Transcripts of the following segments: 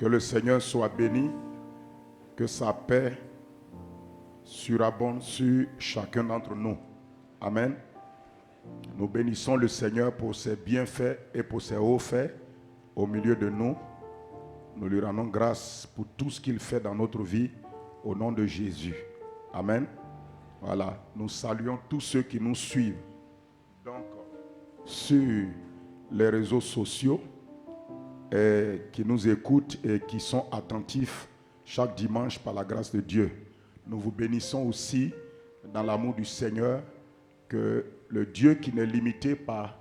Que le Seigneur soit béni, que sa paix surabonde sur chacun d'entre nous. Amen. Nous bénissons le Seigneur pour ses bienfaits et pour ses hauts faits au milieu de nous. Nous lui rendons grâce pour tout ce qu'il fait dans notre vie au nom de Jésus. Amen. Voilà, nous saluons tous ceux qui nous suivent donc sur les réseaux sociaux et qui nous écoutent et qui sont attentifs chaque dimanche par la grâce de Dieu. Nous vous bénissons aussi dans l'amour du Seigneur, que le Dieu qui n'est limité par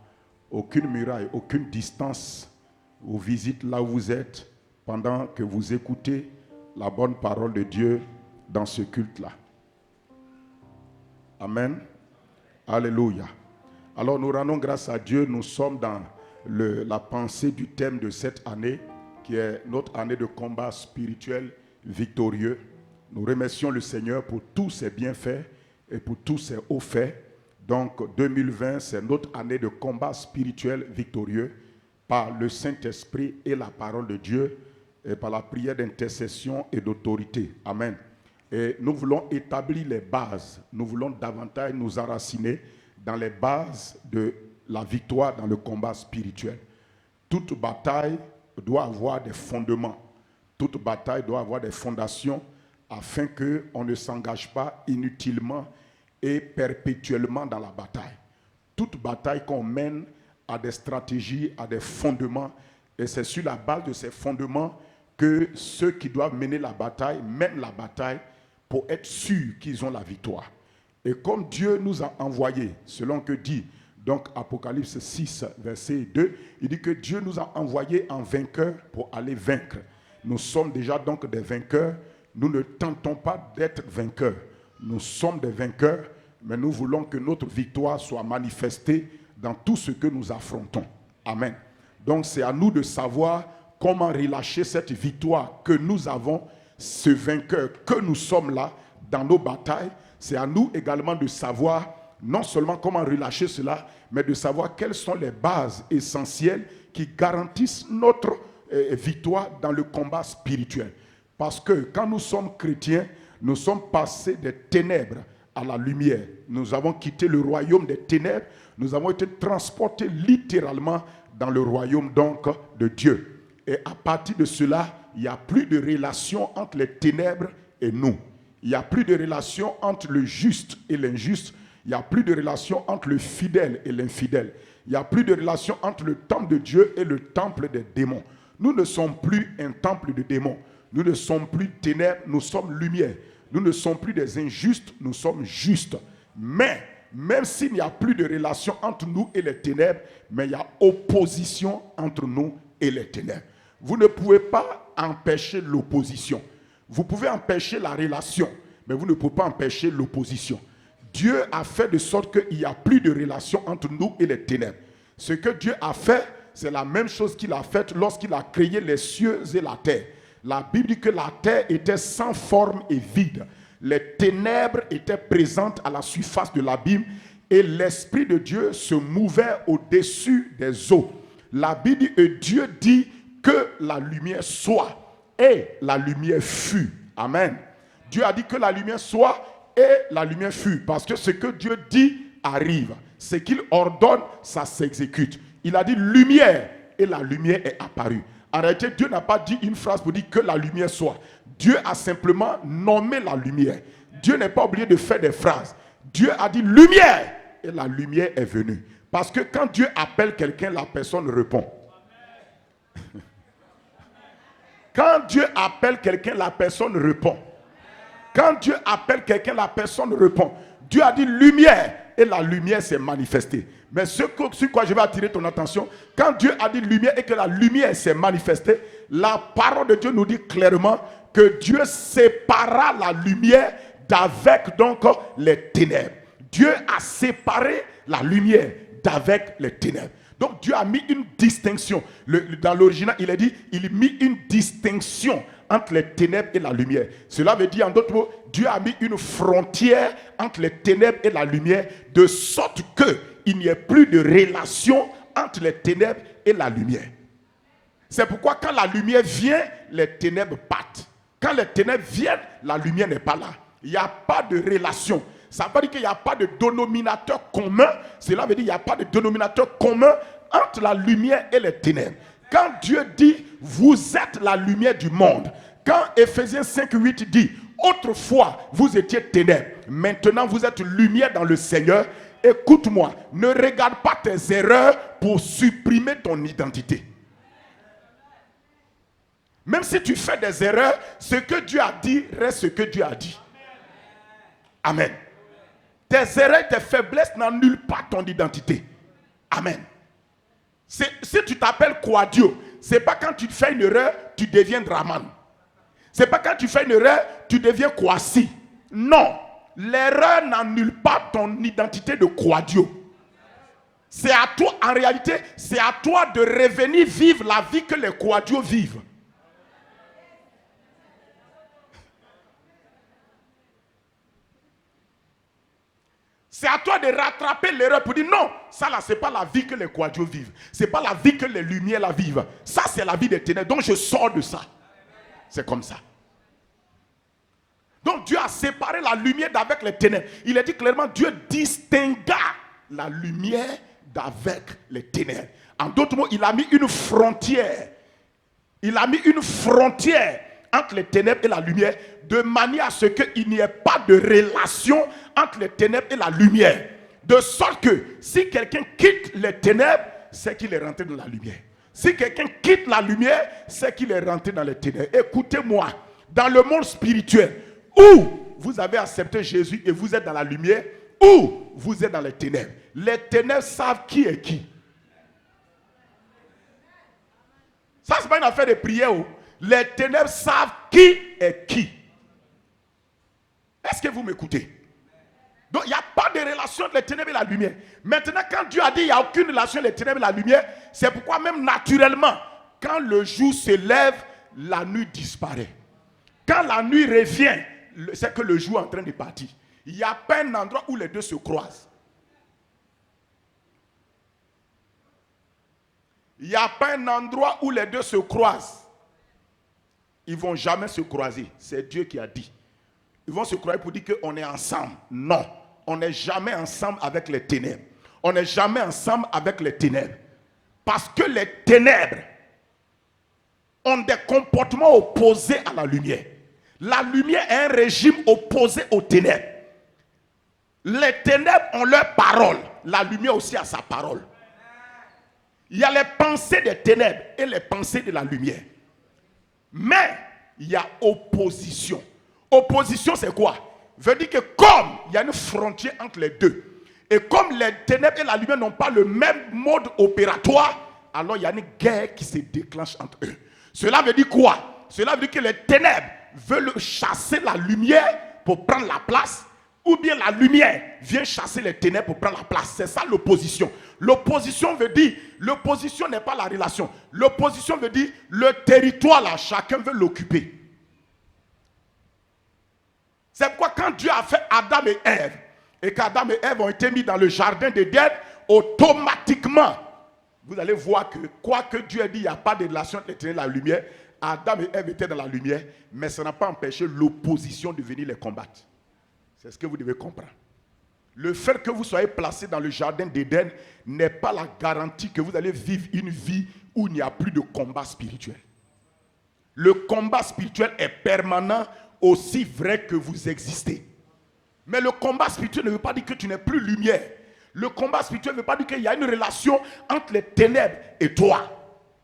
aucune muraille, aucune distance, vous visite là où vous êtes pendant que vous écoutez la bonne parole de Dieu dans ce culte-là. Amen. Alléluia. Alors nous rendons grâce à Dieu. Nous sommes dans la pensée du thème de cette année, qui est notre année de combat spirituel victorieux. Nous remercions le Seigneur pour tous ses bienfaits et pour tous ses hauts faits. Donc 2020, c'est notre année de combat spirituel victorieux par le Saint-Esprit et la parole de Dieu et par la prière d'intercession et d'autorité. Amen. Et nous voulons établir les bases. Nous voulons davantage nous enraciner dans les bases de la victoire dans le combat spirituel. Toute bataille doit avoir des fondements. Toute bataille doit avoir des fondations afin qu'on ne s'engage pas inutilement et perpétuellement dans la bataille. Toute bataille qu'on mène a des stratégies, a des fondements, et c'est sur la base de ces fondements que ceux qui doivent mener la bataille mènent la bataille pour être sûrs qu'ils ont la victoire. Et comme Dieu nous a envoyés, selon que dit donc Apocalypse 6, verset 2, il dit que Dieu nous a envoyés en vainqueurs pour aller vaincre. Nous sommes déjà donc des vainqueurs. Nous ne tentons pas d'être vainqueurs. Nous sommes des vainqueurs, mais nous voulons que notre victoire soit manifestée dans tout ce que nous affrontons. Amen. Donc c'est à nous de savoir comment relâcher cette victoire que nous avons, ce vainqueur que nous sommes là dans nos batailles. C'est à nous également de savoir non seulement comment relâcher cela, mais de savoir quelles sont les bases essentielles qui garantissent notre victoire dans le combat spirituel. Parce que quand nous sommes chrétiens, nous sommes passés des ténèbres à la lumière. Nous avons quitté le royaume des ténèbres. Nous avons été transportés littéralement dans le royaume donc de Dieu. Et à partir de cela, il n'y a plus de relation entre les ténèbres et nous. Il n'y a plus de relation entre le juste et l'injuste. Il n'y a plus de relation entre le fidèle et l'infidèle. Il n'y a plus de relation entre le temple de Dieu et le temple des démons. Nous ne sommes plus un temple de démons. Nous ne sommes plus ténèbres, nous sommes lumière. Nous ne sommes plus des injustes, nous sommes justes. Mais, même s'il n'y a plus de relation entre nous et les ténèbres, mais il y a opposition entre nous et les ténèbres. Vous ne pouvez pas empêcher l'opposition. Vous pouvez empêcher la relation, mais vous ne pouvez pas empêcher l'opposition. Dieu a fait de sorte qu'il n'y a plus de relation entre nous et les ténèbres. Ce que Dieu a fait, c'est la même chose qu'il a fait lorsqu'il a créé les cieux et la terre. La Bible dit que la terre était sans forme et vide. Les ténèbres étaient présentes à la surface de l'abîme et l'Esprit de Dieu se mouvait au-dessus des eaux. La Bible dit que Dieu dit que la lumière soit et la lumière fut. Amen. Dieu a dit que la lumière soit et la lumière fut. Parce que ce que Dieu dit arrive. Ce qu'il ordonne, ça s'exécute. Il a dit lumière et la lumière est apparue. En réalité, Dieu n'a pas dit une phrase pour dire que la lumière soit. Dieu a simplement nommé la lumière. Dieu n'est pas obligé de faire des phrases. Dieu a dit lumière et la lumière est venue. Parce que quand Dieu appelle quelqu'un, la personne répond. Quand Dieu appelle quelqu'un, la personne répond. Quand Dieu appelle quelqu'un, la personne répond. Dieu a dit lumière et la lumière s'est manifestée. Mais sur quoi je vais attirer ton attention, quand Dieu a dit lumière et que la lumière s'est manifestée, la parole de Dieu nous dit clairement que Dieu sépara la lumière d'avec donc les ténèbres. Dieu a séparé la lumière d'avec les ténèbres. Donc Dieu a mis une distinction. Dans l'original, il a dit, il a mis une distinction entre les ténèbres et la lumière. Cela veut dire en d'autres mots, Dieu a mis une frontière entre les ténèbres et la lumière, de sorte qu'il n'y ait plus de relation entre les ténèbres et la lumière. C'est pourquoi quand la lumière vient, les ténèbres partent. Quand les ténèbres viennent, la lumière n'est pas là. Il n'y a pas de relation. Ça veut dire qu'il n'y a pas de dénominateur commun. Cela veut dire qu'il n'y a pas de dénominateur commun entre la lumière et les ténèbres. Quand Dieu dit, vous êtes la lumière du monde. Quand Ephésiens 5:8 dit, autrefois vous étiez ténèbres, maintenant vous êtes lumière dans le Seigneur. Écoute-moi, ne regarde pas tes erreurs pour supprimer ton identité. Même si tu fais des erreurs, ce que Dieu a dit reste ce que Dieu a dit. Amen. Tes erreurs, tes faiblesses n'annulent pas ton identité. Amen. Si tu t'appelles Quadio, ce n'est pas quand tu fais une erreur, tu deviens Draman. Ce n'est pas quand tu fais une erreur, tu deviens Kwasi. Non. L'erreur n'annule pas ton identité de Quadio. C'est à toi, en réalité, c'est à toi de revenir vivre la vie que les Quadios vivent. C'est à toi de rattraper l'erreur pour dire non, ça là, c'est pas la vie que les Quadios vivent. C'est pas la vie que les lumières la vivent. Ça, c'est la vie des ténèbres. Donc, je sors de ça. C'est comme ça. Donc, Dieu a séparé la lumière d'avec les ténèbres. Il a dit clairement, Dieu distingua la lumière d'avec les ténèbres. En d'autres mots, il a mis une frontière. Il a mis une frontière entre les ténèbres et la lumière, de manière à ce qu'il n'y ait pas de relation entre les ténèbres et la lumière. De sorte que si quelqu'un quitte les ténèbres, c'est qu'il est rentré dans la lumière. Si quelqu'un quitte la lumière, c'est qu'il est rentré dans les ténèbres. Écoutez-moi, dans le monde spirituel, où vous avez accepté Jésus et vous êtes dans la lumière, ou vous êtes dans les ténèbres savent qui est qui. Ça, ce n'est pas une affaire de prière. Les ténèbres savent qui est qui. Est-ce que vous m'écoutez? Donc, il n'y a pas de relation entre les ténèbres et la lumière. Maintenant, quand Dieu a dit qu'il n'y a aucune relation entre les ténèbres et la lumière, c'est pourquoi même naturellement, quand le jour se lève, la nuit disparaît. Quand la nuit revient, c'est que le jour est en train de partir. Il n'y a pas un endroit où les deux se croisent. Il n'y a pas un endroit où les deux se croisent. Ils ne vont jamais se croiser. C'est Dieu qui a dit. Ils vont se croiser pour dire qu'on est ensemble. Non. On n'est jamais ensemble avec les ténèbres. On n'est jamais ensemble avec les ténèbres. Parce que les ténèbres ont des comportements opposés à la lumière. La lumière est un régime opposé aux ténèbres. Les ténèbres ont leur parole. La lumière aussi a sa parole. Il y a les pensées des ténèbres et les pensées de la lumière. Mais il y a opposition. Opposition, c'est quoi? Veut dire que comme il y a une frontière entre les deux, et comme les ténèbres et la lumière n'ont pas le même mode opératoire, alors il y a une guerre qui se déclenche entre eux. Cela veut dire quoi? Cela veut dire que les ténèbres veulent chasser la lumière pour prendre la place, ou bien la lumière vient chasser les ténèbres pour prendre la place. C'est ça l'opposition. L'opposition veut dire, l'opposition n'est pas la relation. L'opposition veut dire, le territoire là, chacun veut l'occuper. C'est pourquoi quand Dieu a fait Adam et Ève, et qu'Adam et Ève ont été mis dans le jardin d'Éden, automatiquement, vous allez voir que quoi que Dieu ait dit, il n'y a pas de relation entre les ténèbres et la lumière. Adam et Ève étaient dans la lumière, mais ça n'a pas empêché l'opposition de venir les combattre. C'est ce que vous devez comprendre. Le fait que vous soyez placé dans le jardin d'Éden n'est pas la garantie que vous allez vivre une vie où il n'y a plus de combat spirituel. Le combat spirituel est permanent, aussi vrai que vous existez. Mais le combat spirituel ne veut pas dire que tu n'es plus lumière. Le combat spirituel ne veut pas dire qu'il y a une relation entre les ténèbres et toi.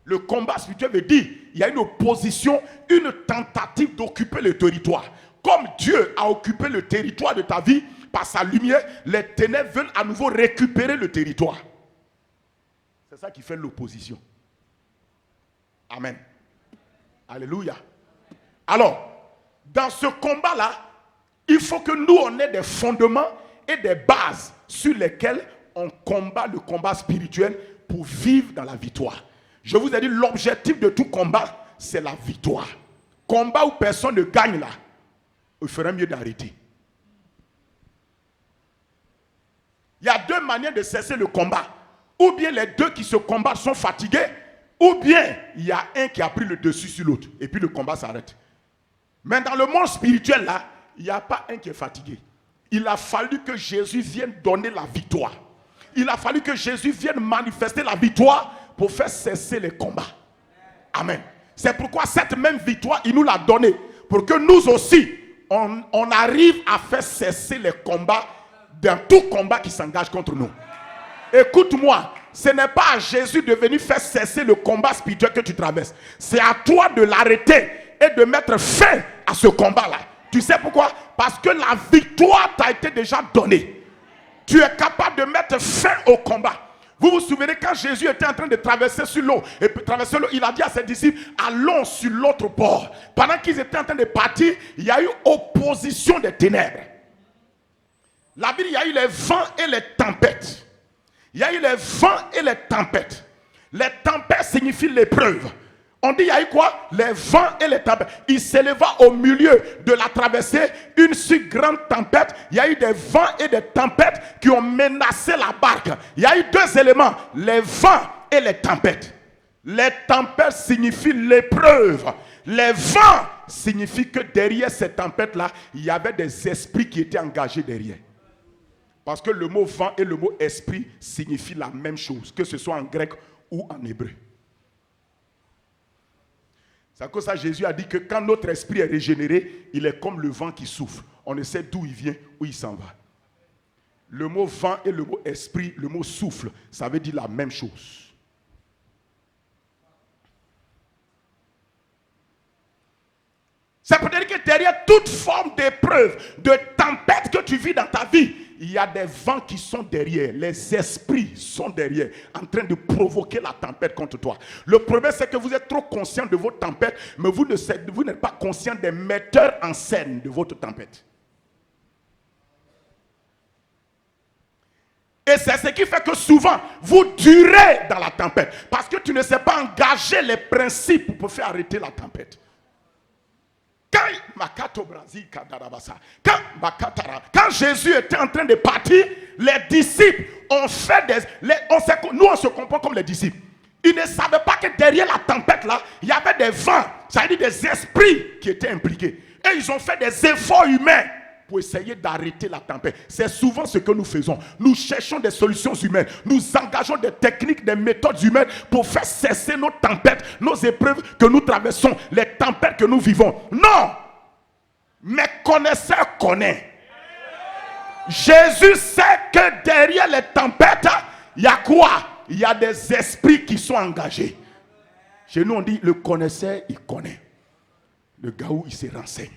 Le combat spirituel veut dire qu'il y a une opposition, une tentative d'occuper le territoire. Comme Dieu a occupé le territoire de ta vie par sa lumière, les ténèbres veulent à nouveau récupérer le territoire. C'est ça qui fait l'opposition. Amen. Alléluia. Alors, dans ce combat-là, il faut que nous, on ait des fondements et des bases sur lesquelles on combat le combat spirituel pour vivre dans la victoire. Je vous ai dit, l'objectif de tout combat, c'est la victoire. Combat où personne ne gagne là, il ferait mieux d'arrêter. Il y a deux manières de cesser le combat. Ou bien les deux qui se combattent sont fatigués, Ou bien, il y a un qui a pris le dessus sur l'autre. Et puis le combat s'arrête. Mais dans le monde spirituel, là, il n'y a pas un qui est fatigué. Il a fallu que Jésus vienne donner la victoire. Il a fallu que Jésus vienne manifester la victoire pour faire cesser les combats. Amen. C'est pourquoi cette même victoire, il nous l'a donnée. Pour que nous aussi, on arrive à faire cesser les combats dans tout combat qui s'engage contre nous. Écoute-moi, ce n'est pas à Jésus de venir faire cesser le combat spirituel que tu traverses. C'est à toi de l'arrêter et de mettre fin à ce combat-là. Tu sais pourquoi? Parce que la victoire t'a été déjà donnée. Tu es capable de mettre fin au combat. Vous vous souvenez quand Jésus était en train de traverser sur l'eau, et puis traverser l'eau, il a dit à ses disciples, allons sur l'autre bord. Pendant qu'ils étaient en train de partir, il y a eu opposition des ténèbres. La Bible, il y a eu les vents et les tempêtes. Il y a eu les vents et les tempêtes. Les tempêtes signifient l'épreuve. On dit il y a eu quoi? Les vents et les tempêtes. Il s'éleva au milieu de la traversée une si grande tempête. Il y a eu des vents et des tempêtes qui ont menacé la barque. Il y a eu deux éléments, les vents et les tempêtes. Les tempêtes signifient l'épreuve. Les vents signifient que derrière ces tempêtes-là, il y avait des esprits qui étaient engagés derrière. Parce que le mot vent et le mot esprit signifient la même chose, que ce soit en grec ou en hébreu. C'est à cause de ça que Jésus a dit que quand notre esprit est régénéré, il est comme le vent qui souffle. On ne sait d'où il vient, où il s'en va. Le mot vent et le mot esprit, le mot souffle, ça veut dire la même chose. Ça peut dire que derrière toute forme d'épreuve, de tempête que tu vis dans ta vie, il y a des vents qui sont derrière, les esprits sont derrière, en train de provoquer la tempête contre toi. Le problème, c'est que vous êtes trop conscient de votre tempête, mais vous n'êtes pas conscient des metteurs en scène de votre tempête. Et c'est ce qui fait que souvent, vous durez dans la tempête, parce que tu ne sais pas engager les principes pour faire arrêter la tempête. Quand Jésus était en train de partir, les disciples ont fait nous on se comprend comme les disciples. Ils ne savaient pas que derrière la tempête là, il y avait des vents, ça veut dire des esprits qui étaient impliqués. Et ils ont fait des efforts humains pour essayer d'arrêter la tempête. C'est souvent ce que nous faisons. Nous cherchons des solutions humaines. Nous engageons des techniques, des méthodes humaines pour faire cesser nos tempêtes, nos épreuves que nous traversons, les tempêtes que nous vivons. Non! Mes connaisseurs connaissent. Jésus sait que derrière les tempêtes, il y a quoi? Il y a des esprits qui sont engagés. Chez nous, on dit le connaisseur, il connaît. Le gaou, il se renseigne.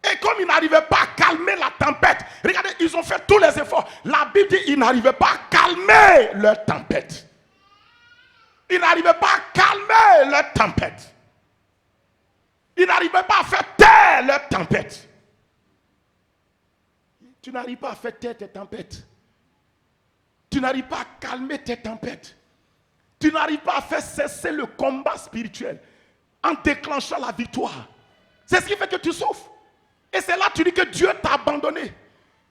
Et comme ils n'arrivaient pas à calmer la tempête, regardez, ils ont fait tous les efforts. La Bible dit qu'ils n'arrivaient pas à calmer leur tempête. Ils n'arrivaient pas à calmer leur tempête. Ils n'arrivaient pas à faire taire leur tempête. Tu n'arrives pas à faire taire tes tempêtes. Tu n'arrives pas à calmer tes tempêtes. Tu n'arrives pas à faire cesser le combat spirituel en déclenchant la victoire. C'est ce qui fait que tu souffres. Et c'est là que tu dis que Dieu t'a abandonné.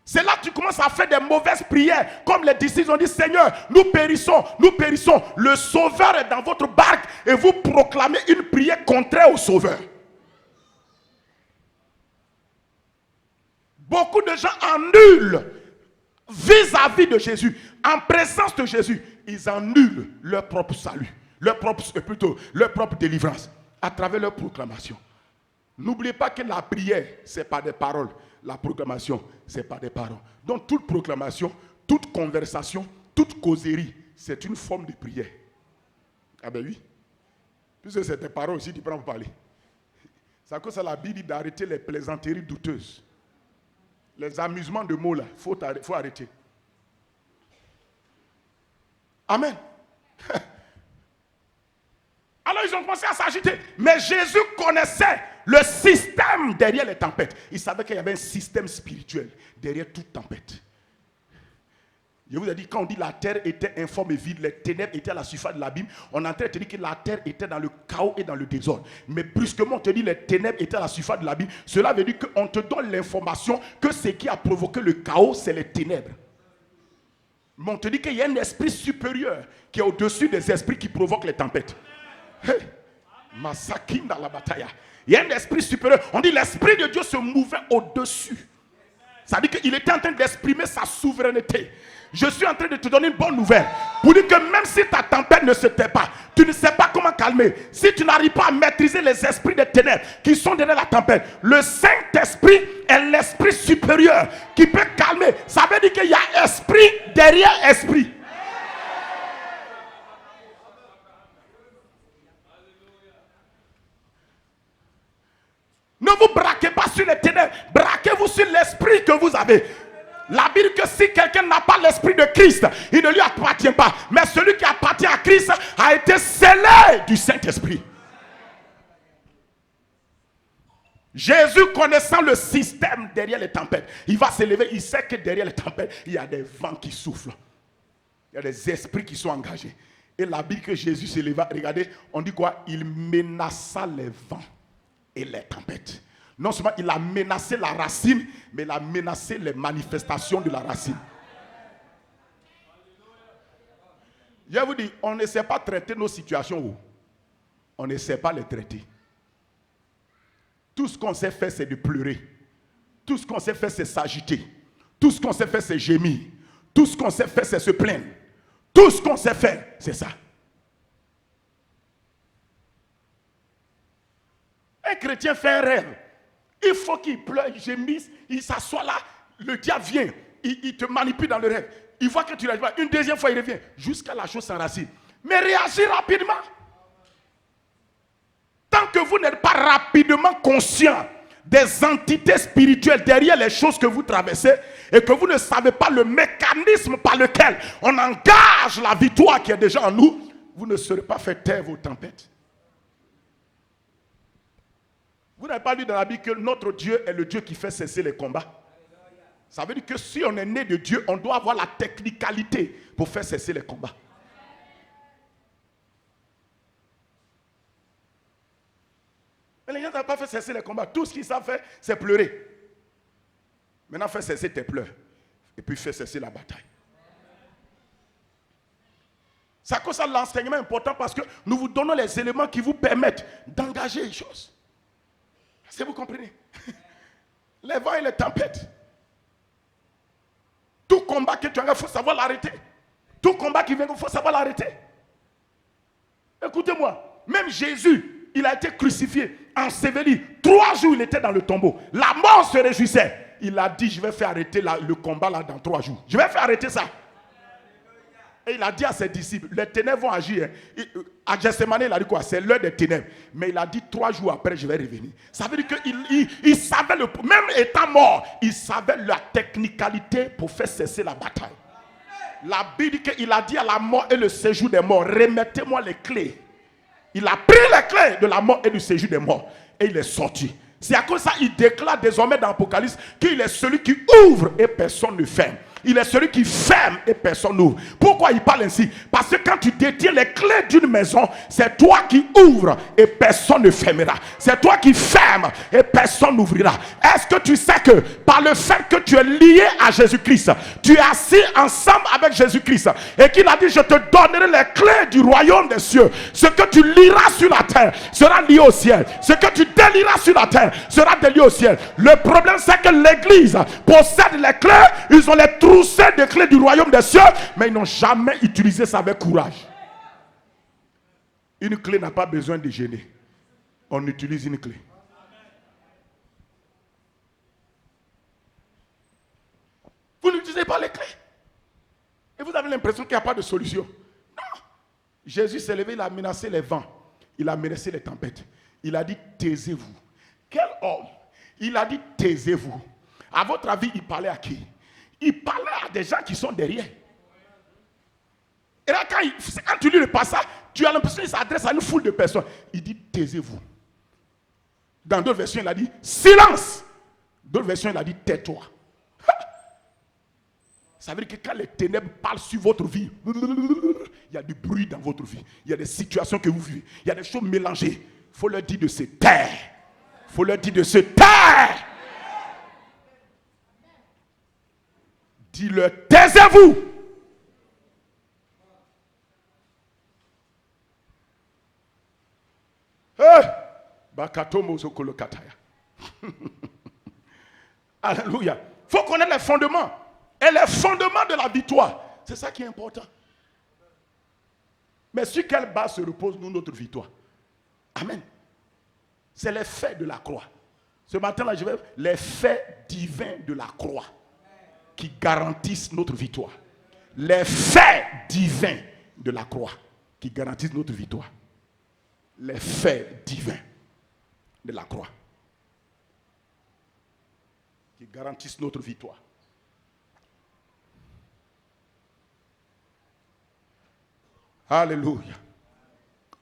C'est là que tu commences à faire des mauvaises prières. Comme les disciples ont dit, Seigneur, nous périssons, nous périssons. Le Sauveur est dans votre barque et vous proclamez une prière contraire au Sauveur. Beaucoup de gens annulent vis-à-vis de Jésus, en présence de Jésus, ils annulent leur propre salut, leur propre délivrance, à travers leur proclamation. N'oubliez pas que la prière, ce n'est pas des paroles. La proclamation, ce n'est pas des paroles. Donc toute proclamation, toute conversation, toute causerie, c'est une forme de prière. Ah ben oui. Puisque c'est des paroles aussi, tu prends pour parler. C'est à cause de la Bible dit d'arrêter les plaisanteries douteuses. Les amusements de mots là, il faut arrêter. Amen. Alors ils ont commencé à s'agiter. Mais Jésus connaissait le système derrière les tempêtes. Il savait qu'il y avait un système spirituel derrière toute tempête. Je vous ai dit, quand on dit la terre était informe et vide, les ténèbres étaient à la surface de l'abîme, on est en train de te dire que la terre était dans le chaos et dans le désordre. Mais brusquement, on te dit les ténèbres étaient à la surface de l'abîme. Cela veut dire qu'on te donne l'information que ce qui a provoqué le chaos, c'est les ténèbres. Mais on te dit qu'il y a un esprit supérieur qui est au-dessus des esprits qui provoquent les tempêtes. Hey. Masakinda la bataille. Il y a un esprit supérieur. On dit l'esprit de Dieu se mouvait au-dessus. Ça veut dire qu'il était en train d'exprimer sa souveraineté. Je suis en train de te donner une bonne nouvelle. Pour dire que même si ta tempête ne se tait pas, tu ne sais pas comment calmer. Si tu n'arrives pas à maîtriser les esprits des ténèbres qui sont derrière la tempête, le Saint-Esprit est l'esprit supérieur qui peut calmer. Ça veut dire qu'il y a esprit derrière esprit. Ne vous braquez pas sur les ténèbres, braquez-vous sur l'esprit que vous avez. La Bible dit que si quelqu'un n'a pas l'esprit de Christ, il ne lui appartient pas. Mais celui qui appartient à Christ a été scellé du Saint-Esprit. Jésus, connaissant le système derrière les tempêtes, il va s'élever, il sait que derrière les tempêtes, il y a des vents qui soufflent. Il y a des esprits qui sont engagés. Et la Bible que Jésus s'éleva, regardez, on dit quoi? Il menaça les vents et les tempêtes. Non seulement il a menacé la racine, mais il a menacé les manifestations de la racine. Je vous dis, on ne sait pas traiter nos situations. On ne sait pas les traiter. Tout ce qu'on sait faire, c'est de pleurer. Tout ce qu'on sait faire, c'est s'agiter. Tout ce qu'on sait faire, c'est gémir. Tout ce qu'on sait faire, c'est se plaindre. Tout ce qu'on sait faire, c'est ça. Un chrétien fait un rêve. Il faut qu'il pleure, il gémisse, il s'assoit là. Le diable vient, il te manipule dans le rêve. Il voit que tu l'as une deuxième fois, il revient. Jusqu'à la chose s'enracine. Mais réagis rapidement. Tant que vous n'êtes pas rapidement conscient des entités spirituelles derrière les choses que vous traversez et que vous ne savez pas le mécanisme par lequel on engage la victoire qui est déjà en nous, vous ne serez pas fait taire vos tempêtes. Vous n'avez pas lu dans la Bible que notre Dieu est le Dieu qui fait cesser les combats. Ça veut dire que si on est né de Dieu, on doit avoir la technicalité pour faire cesser les combats. Mais les gens n'ont pas fait cesser les combats. Tout ce qu'ils savent faire, c'est pleurer. Maintenant, fais cesser tes pleurs. Et puis, fais cesser la bataille. C'est à cause de l'enseignement important parce que nous vous donnons les éléments qui vous permettent d'engager les choses. Est-ce que vous comprenez? Les vents et les tempêtes. Tout combat que tu as, il faut savoir l'arrêter. Tout combat qui vient, il faut savoir l'arrêter. Écoutez-moi, même Jésus, il a été crucifié, enseveli. 3 jours, il était dans le tombeau. La mort se réjouissait. Il a dit, je vais faire arrêter le combat là dans 3 jours. Je vais faire arrêter ça. Et il a dit à ses disciples, les ténèbres vont agir. À Gethsemane, il a dit quoi? C'est l'heure des ténèbres. Mais il a dit 3 jours après, je vais revenir. Ça veut dire qu'il savait, même étant mort, il savait la technicalité pour faire cesser la bataille. La Bible dit qu'il a dit à la mort et le séjour des morts, remettez-moi les clés. Il a pris les clés de la mort et du séjour des morts. Et il est sorti. C'est à cause de ça qu'il déclare désormais dans l'Apocalypse qu'il est celui qui ouvre et personne ne ferme. Il est celui qui ferme et personne n'ouvre. Pourquoi il parle ainsi? Parce que quand tu détiens les clés d'une maison, c'est toi qui ouvres et personne ne fermera. C'est toi qui fermes et personne n'ouvrira. Est-ce que tu sais que par le fait que tu es lié à Jésus-Christ, tu es assis ensemble avec Jésus-Christ et qu'il a dit je te donnerai les clés du royaume des cieux. Ce que tu liras sur la terre sera lié au ciel. Ce que tu délieras sur la terre sera délié au ciel. Le problème c'est que l'église possède les clés, ils ont les troussées des clés du royaume des cieux, mais ils n'ont jamais utilisé ça avec courage. Une clé n'a pas besoin de gêner. On utilise une clé. Vous n'utilisez pas les clés. Et vous avez l'impression qu'il n'y a pas de solution. Non. Jésus s'est levé, il a menacé les vents. Il a menacé les tempêtes. Il a dit, taisez-vous. Quel homme? Il a dit, taisez-vous. À votre avis, il parlait à qui? Il parlait à des gens qui sont derrière. Et là, quand tu lis le passage, tu as l'impression qu'il s'adresse à une foule de personnes. Il dit, taisez-vous. Dans d'autres versions, il a dit, silence. D'autres versions, il a dit, tais-toi. Ça veut dire que quand les ténèbres parlent sur votre vie, il y a du bruit dans votre vie. Il y a des situations que vous vivez. Il y a des choses mélangées. Il faut leur dire de se taire. Il faut leur dire de se taire. Dis-leur, taisez-vous. Alléluia. Il faut connaître les fondements. Et les fondements de la victoire, c'est ça qui est important. Mais sur quelle base se repose nous notre victoire? Amen. C'est les faits de la croix. Ce matin-là, je vais les faits divins de la croix qui garantissent notre victoire. Les faits divins de la croix qui garantissent notre victoire. Les faits divins de la croix qui garantissent notre victoire. Alléluia.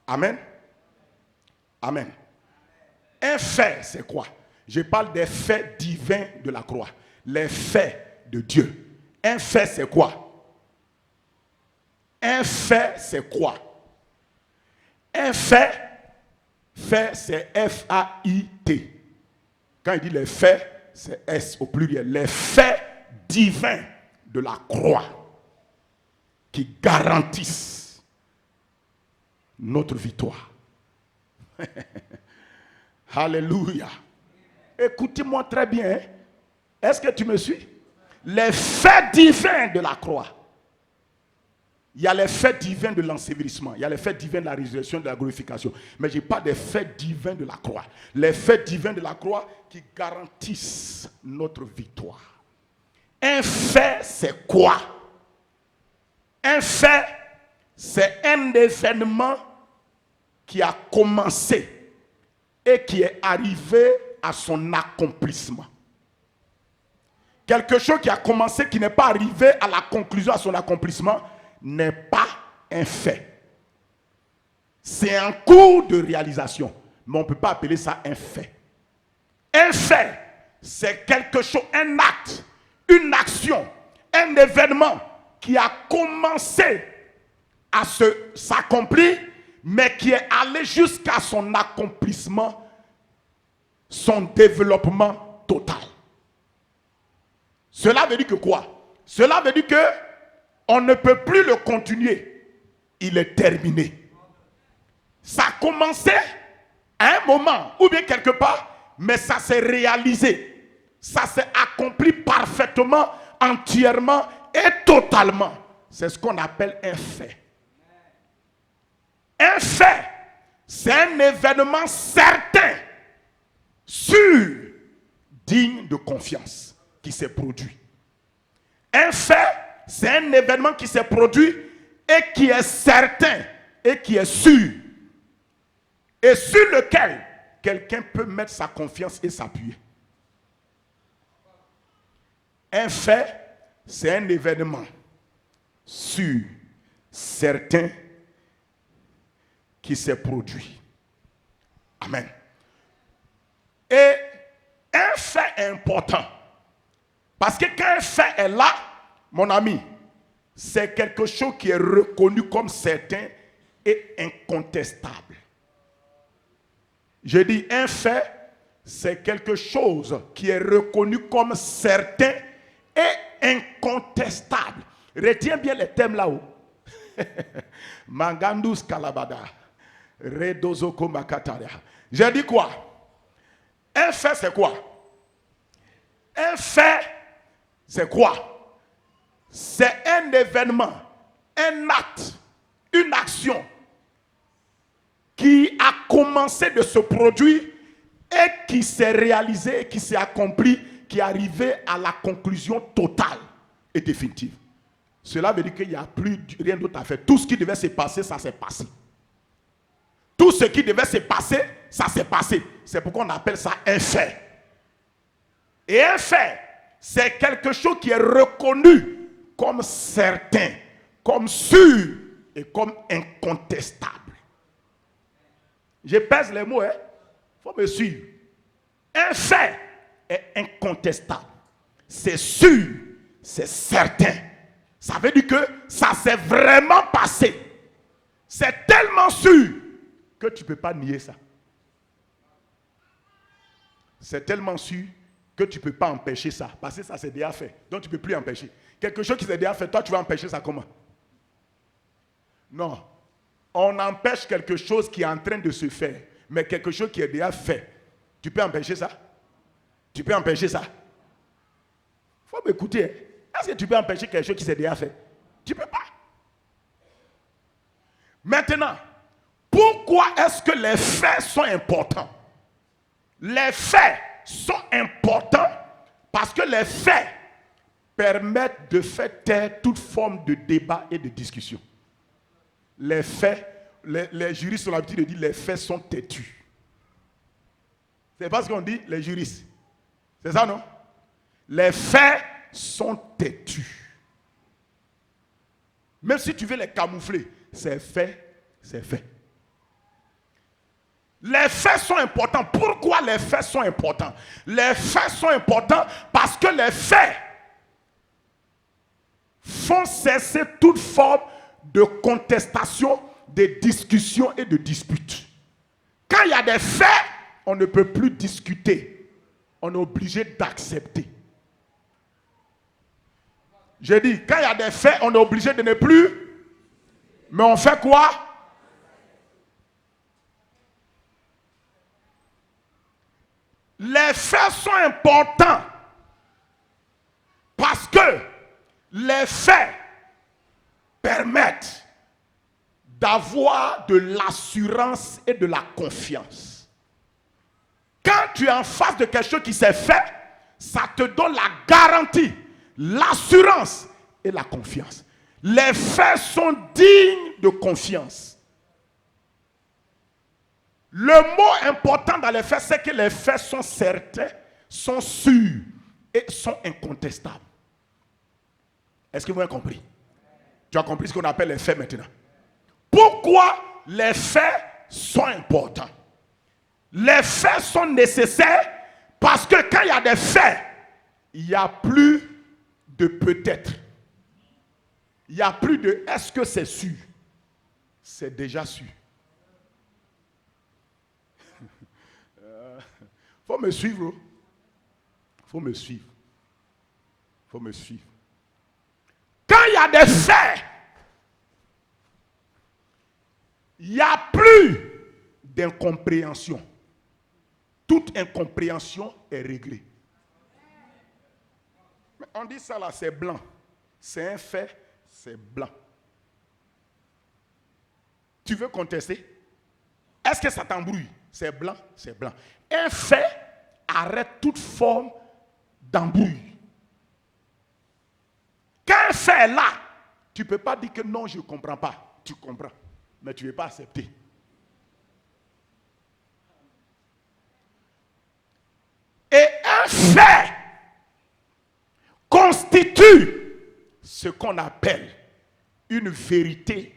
Amen. Amen. Un fait, c'est quoi? Je parle des faits divins de la croix. Les faits de Dieu. Un fait, c'est quoi? Un fait, c'est quoi? Un fait, c'est F-A-I-T. Quand il dit les faits, c'est S au pluriel. Les faits divins de la croix qui garantissent notre victoire. Alléluia. Écoutez-moi très bien. Est-ce que tu me suis? Les faits divins de la croix. Il y a les faits divins de l'ensevelissement. Il y a les faits divins de la résurrection, de la glorification. Mais je parle des faits divins de la croix. Les faits divins de la croix qui garantissent notre victoire. Un fait, c'est quoi? Un fait, c'est un événement qui a commencé et qui est arrivé à son accomplissement. Quelque chose qui a commencé, qui n'est pas arrivé à la conclusion, à son accomplissement, n'est pas un fait. C'est un cours de réalisation, mais on ne peut pas appeler ça un fait. Un fait, c'est quelque chose, un acte, une action, un événement qui a commencé à s'accomplir, mais qui est allé jusqu'à son accomplissement, son développement total. Cela veut dire que quoi? Cela veut dire que on ne peut plus le continuer. Il est terminé. Ça a commencé à un moment, ou bien quelque part, mais ça s'est réalisé. Ça s'est accompli parfaitement, entièrement et totalement. C'est ce qu'on appelle un fait. Un fait, c'est un événement certain, sûr, digne de confiance, qui s'est produit. Un fait, c'est un événement qui s'est produit et qui est certain et qui est sûr. Et sur lequel quelqu'un peut mettre sa confiance et s'appuyer. Un fait, c'est un événement sûr, certain, qui s'est produit. Amen. Et un fait important. Parce que quand un fait est là, mon ami, c'est quelque chose qui est reconnu comme certain et incontestable. Je dis un fait, c'est quelque chose qui est reconnu comme certain et incontestable. Retiens bien les thèmes là-haut. Mangandus kalabada. Redozoko makataria. J'ai dit quoi? Un fait, c'est quoi? Un fait, c'est quoi? C'est un événement, un acte, une action qui a commencé de se produire et qui s'est réalisé, qui s'est accompli, qui est arrivé à la conclusion totale et définitive. Cela veut dire qu'il n'y a plus rien d'autre à faire. Tout ce qui devait se passer, ça s'est passé. Tout ce qui devait se passer, ça s'est passé. C'est pourquoi on appelle ça un fait. Et un fait, c'est quelque chose qui est reconnu comme certain, comme sûr et comme incontestable. Je pèse les mots, il faut me suivre. Un fait est incontestable. C'est sûr, c'est certain. Ça veut dire que ça s'est vraiment passé. C'est tellement sûr que tu ne peux pas nier ça. C'est tellement sûr que tu ne peux pas empêcher ça. Parce que ça s'est déjà fait. Donc tu ne peux plus empêcher. Quelque chose qui s'est déjà fait, toi tu vas empêcher ça comment? Non. On empêche quelque chose qui est en train de se faire. mais quelque chose qui est déjà fait. Tu peux empêcher ça? Tu peux empêcher ça? Il faut m'écouter. Hein. Est-ce que tu peux empêcher quelque chose qui s'est déjà fait? Tu ne peux pas. Maintenant, pourquoi est-ce que les faits sont importants? Les faits sont importants parce que les faits permettent de faire taire toute forme de débat et de discussion. Les faits, les juristes ont l'habitude de dire les faits sont têtus. C'est pas ce qu'on dit, les juristes. C'est ça, non? Les faits sont têtus. Même si tu veux les camoufler, c'est fait, c'est fait. Les faits sont importants. Pourquoi les faits sont importants? Les faits sont importants parce que les faits font cesser toute forme de contestation, de discussion et de dispute. Quand il y a des faits, on ne peut plus discuter. On est obligé d'accepter. J'ai dit, quand il y a des faits, on est obligé de ne plus. Mais on fait quoi? Les faits sont importants parce que les faits permettent d'avoir de l'assurance et de la confiance. Quand tu es en face de quelque chose qui s'est fait, ça te donne la garantie, l'assurance et la confiance. Les faits sont dignes de confiance. Le mot important dans les faits, c'est que les faits sont certains, sont sûrs et sont incontestables. Est-ce que vous avez compris? Tu as compris ce qu'on appelle les faits maintenant. Pourquoi les faits sont importants? Les faits sont nécessaires parce que quand il y a des faits, il n'y a plus de peut-être. Il n'y a plus de est-ce que c'est sûr? C'est déjà sûr. Faut me suivre. Faut me suivre. Faut me suivre. Quand il y a des faits, il n'y a plus d'incompréhension. Toute incompréhension est réglée. Mais on dit ça là, c'est blanc. C'est un fait, c'est blanc. Tu veux contester? Est-ce que ça t'embrouille? C'est blanc, c'est blanc. Un fait arrête toute forme d'embrouille. Quand un fait est là, tu ne peux pas dire que non, je ne comprends pas. Tu comprends, mais tu ne veux pas accepter. Et un fait constitue ce qu'on appelle une vérité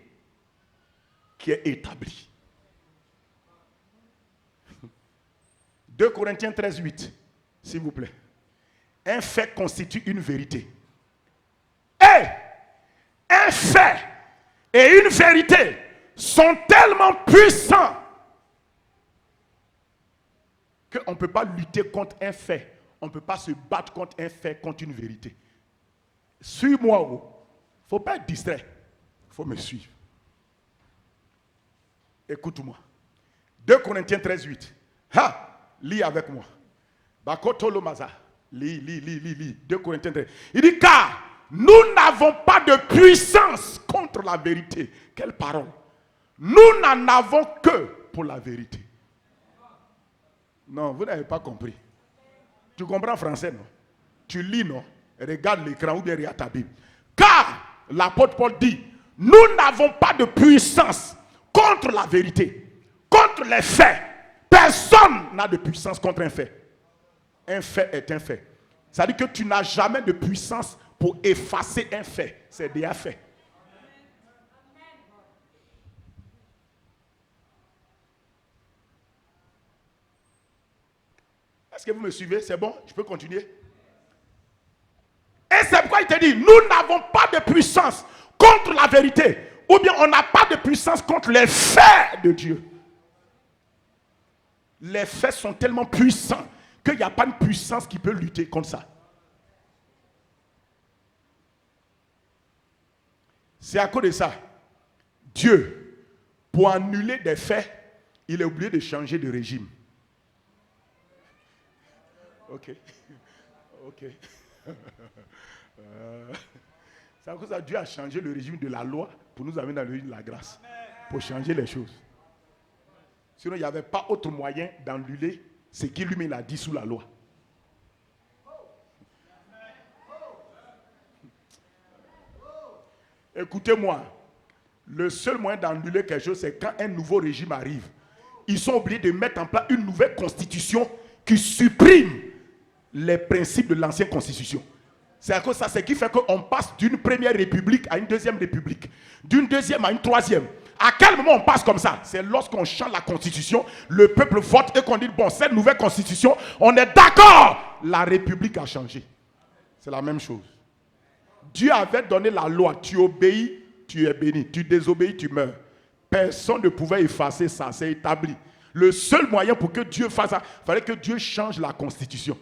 qui est établie. 2 Corinthiens 13, 8, s'il vous plaît. Un fait constitue une vérité. Et un fait et une vérité sont tellement puissants qu'on ne peut pas lutter contre un fait. On ne peut pas se battre contre un fait, contre une vérité. Suis-moi. Il ne faut pas être distrait. Il faut me suivre. Écoute-moi. 2 Corinthiens 13, 8. Ha! Lis avec moi. Bakotolo Maza. Lis. 2 Corinthiens 13. Il dit car nous n'avons pas de puissance contre la vérité. Quelle parole. Nous n'en avons que pour la vérité. Non, vous n'avez pas compris. Tu comprends français, non? Tu lis, non? Regarde l'écran ou bien regarde ta Bible. Car l'apôtre Paul dit, nous n'avons pas de puissance contre la vérité, contre les faits. Personne n'a de puissance contre un fait. Un fait est un fait. Ça veut dire que tu n'as jamais de puissance pour effacer un fait. C'est déjà fait. Est-ce que vous me suivez? C'est bon? Je peux continuer? Et c'est pourquoi il te dit, nous n'avons pas de puissance contre la vérité. Ou bien on n'a pas de puissance contre les faits de Dieu. Les faits sont tellement puissants qu'il n'y a pas de puissance qui peut lutter contre ça. C'est à cause de ça. Dieu, pour annuler des faits, il est obligé de changer de régime. Ok. Ok. C'est à cause que Dieu a changé le régime de la loi pour nous amener dans le régime de la grâce. Pour changer les choses. Sinon, il n'y avait pas autre moyen d'annuler ce qu'il lui-même a dit sous la loi. Écoutez-moi, le seul moyen d'annuler quelque chose, c'est quand un nouveau régime arrive. Ils sont obligés de mettre en place une nouvelle constitution qui supprime les principes de l'ancienne constitution. C'est à cause de ça, c'est ce qui fait qu'on passe d'une première république à une deuxième république, d'une deuxième à une troisième. À quel moment on passe comme ça? C'est lorsqu'on change la constitution, le peuple vote et qu'on dit, bon, cette nouvelle constitution, on est d'accord, la république a changé. C'est la même chose. Dieu avait donné la loi, tu obéis, tu es béni, tu désobéis, tu meurs. Personne ne pouvait effacer ça, c'est établi. Le seul moyen pour que Dieu fasse ça, il fallait que Dieu change la constitution.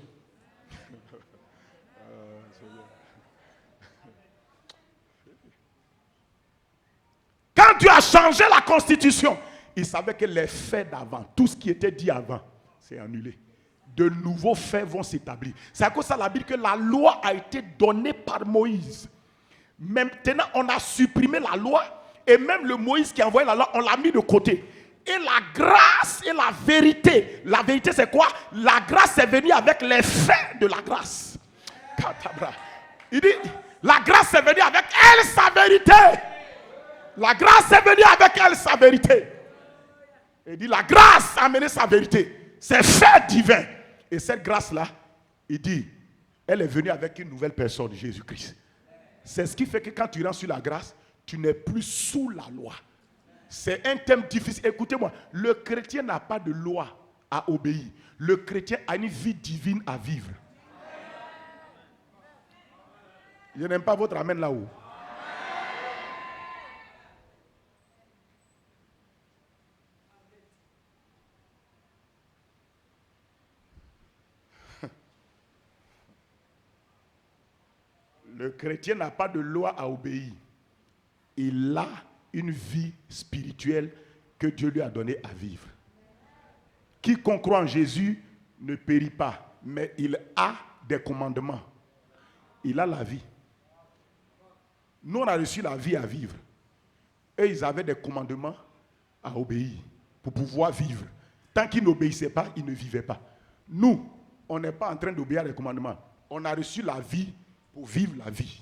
Quand Dieu a changé la constitution, il savait que les faits d'avant, tout ce qui était dit avant, c'est annulé. De nouveaux faits vont s'établir. C'est à cause de ça la Bible que la loi a été donnée par Moïse. Maintenant, on a supprimé la loi et même le Moïse qui a envoyé la loi, on l'a mis de côté. Et la grâce et la vérité c'est quoi? La grâce est venue avec les faits de la grâce. Il dit, la grâce est venue avec elle sa vérité. La grâce est venue avec elle sa vérité. Il dit, la grâce a amené sa vérité. C'est fait divin. Et cette grâce-là, il dit, elle est venue avec une nouvelle personne, Jésus-Christ. C'est ce qui fait que quand tu rentres sur la grâce, tu n'es plus sous la loi. C'est un thème difficile. Écoutez-moi, le chrétien n'a pas de loi à obéir. Le chrétien a une vie divine à vivre. Je n'aime pas votre amen là-haut. Le chrétien n'a pas de loi à obéir. Il a une vie spirituelle que Dieu lui a donnée à vivre. Quiconque croit en Jésus ne périt pas, mais il a des commandements. Il a la vie. Nous, on a reçu la vie à vivre. Eux, ils avaient des commandements à obéir pour pouvoir vivre. Tant qu'ils n'obéissaient pas, ils ne vivaient pas. Nous, on n'est pas en train d'obéir à des commandements. On a reçu la vie pour vivre la vie.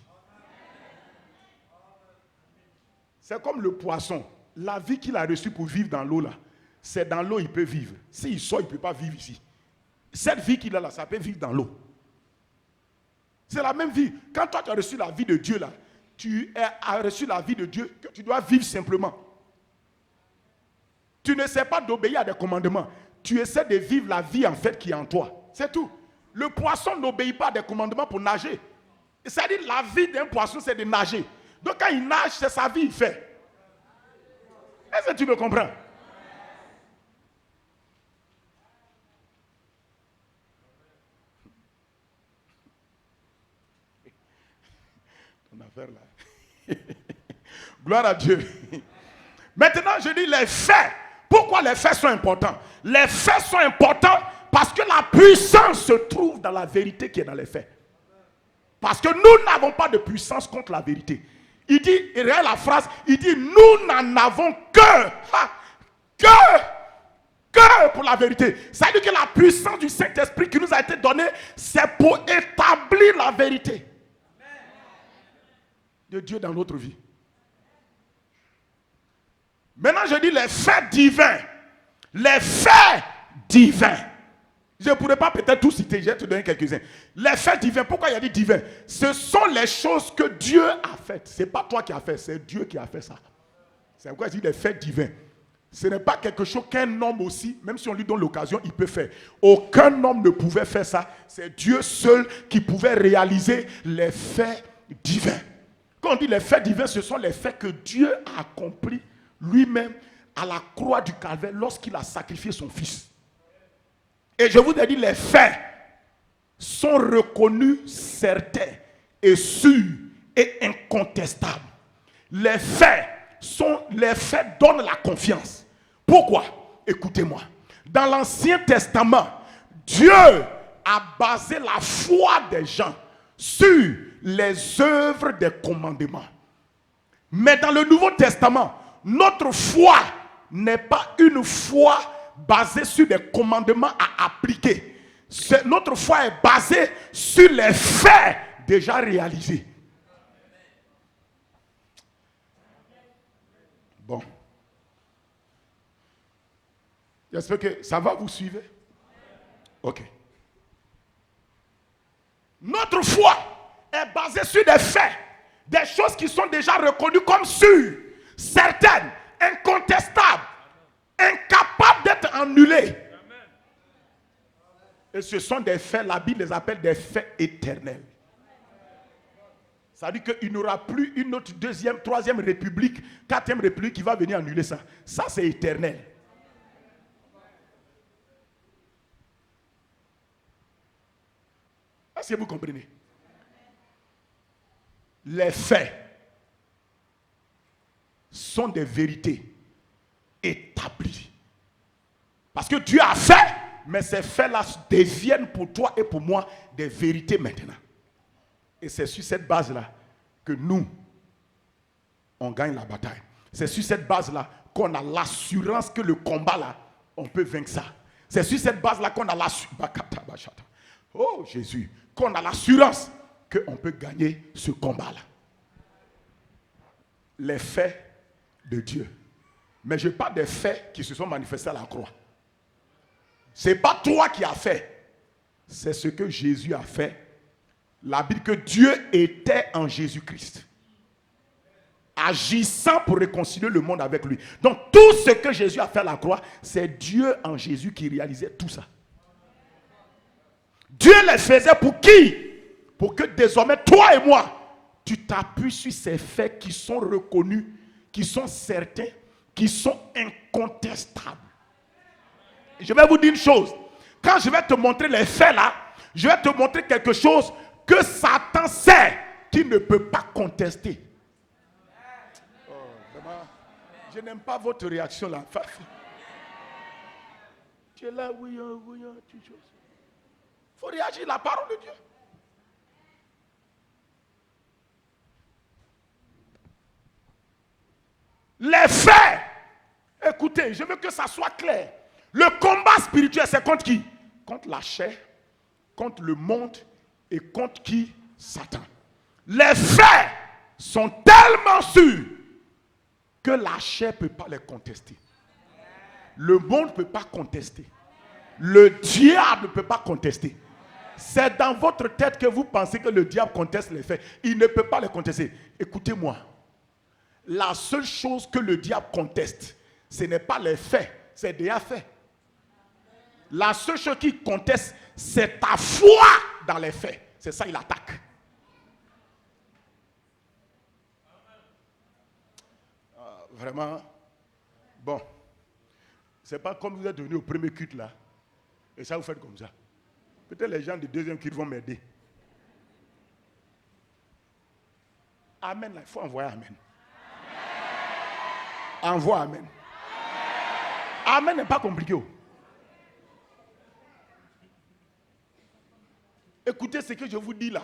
C'est comme le poisson. La vie qu'il a reçue pour vivre dans l'eau là, c'est dans l'eau il peut vivre. S'il sort, il ne peut pas vivre ici. Cette vie qu'il a là, ça peut vivre dans l'eau. C'est la même vie. Quand toi tu as reçu la vie de Dieu là, tu as reçu la vie de Dieu que tu dois vivre simplement. Tu ne sais pas d'obéir à des commandements. Tu essaies de vivre la vie en fait qui est en toi. C'est tout. Le poisson n'obéit pas à des commandements pour nager. C'est-à-dire la vie d'un poisson, c'est de nager. Donc quand il nage, c'est sa vie, il fait. Est-ce que tu me comprends? Ton affaire là. Gloire à Dieu. Maintenant, je dis les faits. Pourquoi les faits sont importants? Les faits sont importants parce que la puissance se trouve dans la vérité qui est dans les faits. Parce que nous n'avons pas de puissance contre la vérité. Il dit, et regarde la phrase, il dit, nous n'en avons que pour la vérité. Ça veut dire que la puissance du Saint-Esprit qui nous a été donnée, c'est pour établir la vérité de Dieu dans notre vie. Maintenant, je dis les faits divins. Les faits divins. Je ne pourrais pas peut-être tout citer, je vais te donner quelques-uns. Les faits divins, pourquoi il y a dit divins? Ce sont les choses que Dieu a faites. Ce n'est pas toi qui as fait, c'est Dieu qui a fait ça. C'est pourquoi il dit les faits divins. Ce n'est pas quelque chose qu'un homme aussi, même si on lui donne l'occasion, il peut faire. Aucun homme ne pouvait faire ça. C'est Dieu seul qui pouvait réaliser les faits divins. Quand on dit les faits divins, ce sont les faits que Dieu a accomplis lui-même à la croix du Calvaire lorsqu'il a sacrifié son fils. Et je vous ai dit, les faits sont reconnus certains et sûrs et incontestables. Les faits donnent la confiance. Pourquoi? écoutez-moi. Dans l'Ancien Testament, Dieu a basé la foi des gens sur les œuvres des commandements. Mais dans le Nouveau Testament, notre foi n'est pas une foi basée sur des commandements à appliquer. Notre foi est basée sur les faits déjà réalisés. Bon. J'espère que ça va, vous suivre. Ok. Notre foi est basée sur des faits, des choses qui sont déjà reconnues comme sûres, certaines, incontestables, incapables d'être annulées. Et ce sont des faits, la Bible les appelle des faits éternels. Ça veut dire qu'il n'y aura plus une autre deuxième, troisième république, quatrième république qui va venir annuler ça. Ça, c'est éternel. Est-ce que vous comprenez? Les faits sont des vérités établies. Parce que Dieu a fait, mais ces faits-là deviennent pour toi et pour moi des vérités maintenant. Et c'est sur cette base-là que nous, on gagne la bataille. C'est sur cette base-là qu'on a l'assurance que le combat-là, on peut vaincre ça. C'est sur cette base-là qu'on a l'assurance. Oh Jésus, qu'on a l'assurance qu'on peut gagner ce combat-là. Les faits de Dieu. Mais je parle des faits qui se sont manifestés à la croix. Ce n'est pas toi qui as fait. C'est ce que Jésus a fait. La Bible dit que Dieu était en Jésus-Christ, agissant pour réconcilier le monde avec lui. Donc tout ce que Jésus a fait à la croix, c'est Dieu en Jésus qui réalisait tout ça. Dieu les faisait pour qui? Pour que désormais toi et moi, tu t'appuies sur ces faits qui sont reconnus, qui sont certains, qui sont incontestables. Je vais vous dire une chose. Quand je vais te montrer les faits là, je vais te montrer quelque chose que Satan sait qu'il ne peut pas contester. Oh, vraiment, je n'aime pas votre réaction là. Tu es là, oui, tu choses. Il faut réagir à la parole de Dieu. Les faits. Écoutez, je veux que ça soit clair. Le combat spirituel, c'est contre qui? Contre la chair, contre le monde et contre qui? Satan. Les faits sont tellement sûrs que la chair ne peut pas les contester. Le monde ne peut pas contester. Le diable ne peut pas contester. C'est dans votre tête que vous pensez que le diable conteste les faits. Il ne peut pas les contester. Écoutez-moi. La seule chose que le diable conteste, ce n'est pas les faits, c'est déjà fait. La seule chose qu'il conteste, c'est ta foi dans les faits. C'est ça il attaque. Vraiment, bon, c'est pas comme vous êtes venu au premier culte là, et ça vous faites comme ça. Peut-être les gens du deuxième culte vont m'aider. Amen, là, il faut envoyer Amen. Envoie Amen. Amen n'est pas compliqué. Écoutez ce que je vous dis là.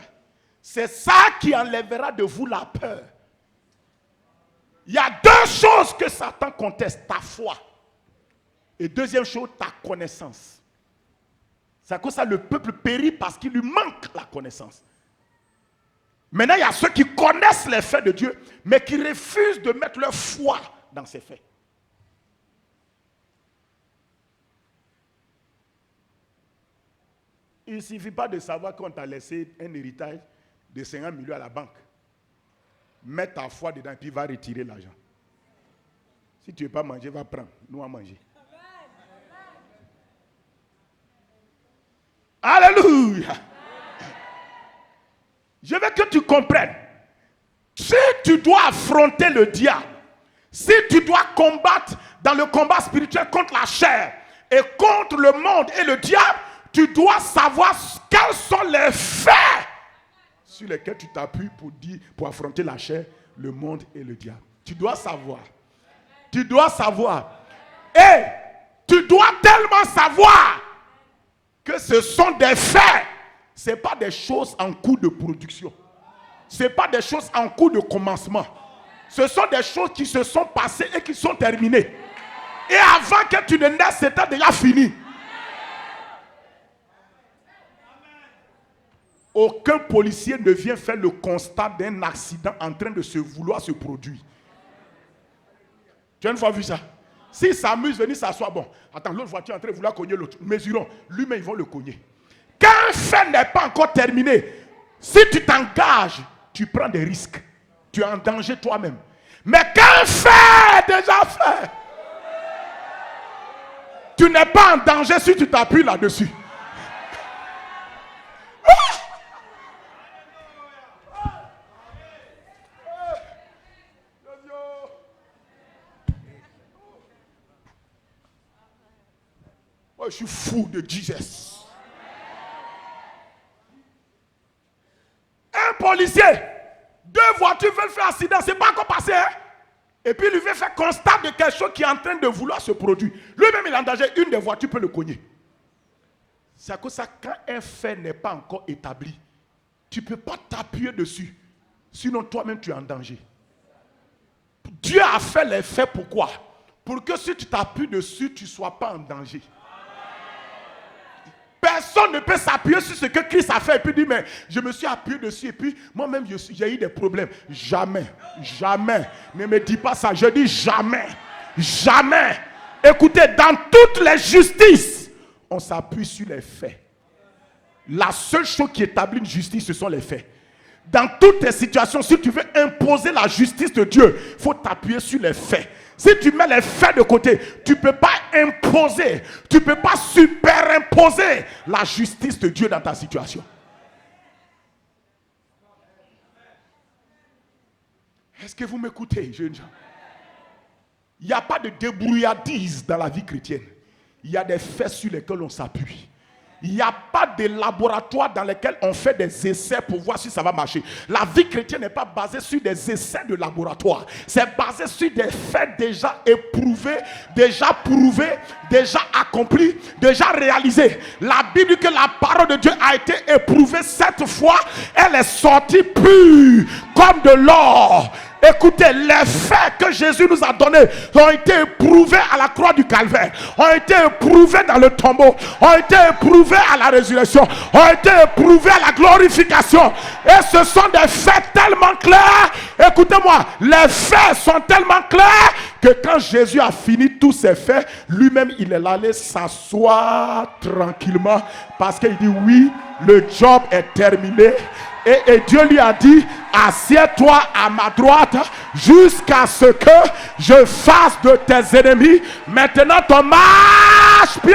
C'est ça qui enlèvera de vous la peur. Il y a deux choses que Satan conteste. Ta foi. Et deuxième chose, ta connaissance. C'est à cause de ça le peuple périt parce qu'il lui manque la connaissance. Maintenant, il y a ceux qui connaissent les faits de Dieu, mais qui refusent de mettre leur foi dans ces faits. Il ne suffit pas de savoir qu'on t'a laissé un héritage de 50 millions à la banque. Mets ta foi dedans et puis va retirer l'argent. Si tu ne veux pas manger, va prendre. Nous, à manger. Alléluia. Je veux que tu comprennes. Si tu dois affronter le diable, si tu dois combattre dans le combat spirituel contre la chair et contre le monde et le diable, tu dois savoir quels sont les faits sur lesquels tu t'appuies pour affronter la chair, le monde et le diable. Tu dois savoir. Tu dois savoir. Et tu dois tellement savoir que ce sont des faits. Ce n'est pas des choses en cours de production. Ce n'est pas des choses en cours de commencement. Ce sont des choses qui se sont passées et qui sont terminées. Et avant que tu ne naisses, c'était déjà fini. Aucun policier ne vient faire le constat d'un accident en train de vouloir se produire. Tu as une fois vu ça? S'il s'amuse, venir s'asseoir, bon, attends, l'autre voiture est en train de vouloir cogner l'autre. Mesurons, lui-même, ils vont le cogner. Quand un fait n'est pas encore terminé, si tu t'engages, tu prends des risques. Tu es en danger toi-même. Mais quand un fait est déjà fait, tu n'es pas en danger si tu t'appuies là-dessus. Oh, je suis fou de Jesus. Un policier, 2 voitures veulent faire accident, c'est pas encore passé. Hein? Et puis il veut faire constat de quelque chose qui est en train de vouloir se produire. Lui-même il est en danger, une des voitures peut le cogner. C'est à cause de ça, quand un fait n'est pas encore établi, tu ne peux pas t'appuyer dessus. Sinon toi-même tu es en danger. Dieu a fait les faits pourquoi? Pour que si tu t'appuies dessus, tu ne sois pas en danger. Personne ne peut s'appuyer sur ce que Christ a fait et puis dire mais je me suis appuyé dessus et puis moi-même j'ai eu des problèmes. Jamais, jamais. Ne me dis pas ça. Je dis jamais, jamais. Écoutez, dans toutes les justices, on s'appuie sur les faits. La seule chose qui établit une justice, ce sont les faits. Dans toutes les situations, si tu veux imposer la justice de Dieu, il faut t'appuyer sur les faits. Si tu mets les faits de côté, tu ne peux pas imposer, tu ne peux pas superimposer la justice de Dieu dans ta situation. Est-ce que vous m'écoutez, jeunes gens? Il n'y a pas de débrouillardise dans la vie chrétienne. Il y a des faits sur lesquels on s'appuie. Il n'y a pas de laboratoire dans lequel on fait des essais pour voir si ça va marcher. La vie chrétienne n'est pas basée sur des essais de laboratoire. C'est basé sur des faits déjà éprouvés, déjà prouvés, déjà accomplis, déjà réalisés. La Bible dit que la parole de Dieu a été éprouvée 7 fois. Elle est sortie pure comme de l'or. Écoutez, les faits que Jésus nous a donnés ont été éprouvés à la croix du Calvaire, ont été éprouvés dans le tombeau, ont été éprouvés à la résurrection, ont été éprouvés à la glorification. Et ce sont des faits tellement clairs. Écoutez-moi, les faits sont tellement clairs que quand Jésus a fini tous ces faits, lui-même il est allé s'asseoir tranquillement parce qu'il dit oui, le job est terminé. Et Dieu lui a dit, assieds-toi à ma droite jusqu'à ce que je fasse de tes ennemis maintenant ton marche-pied.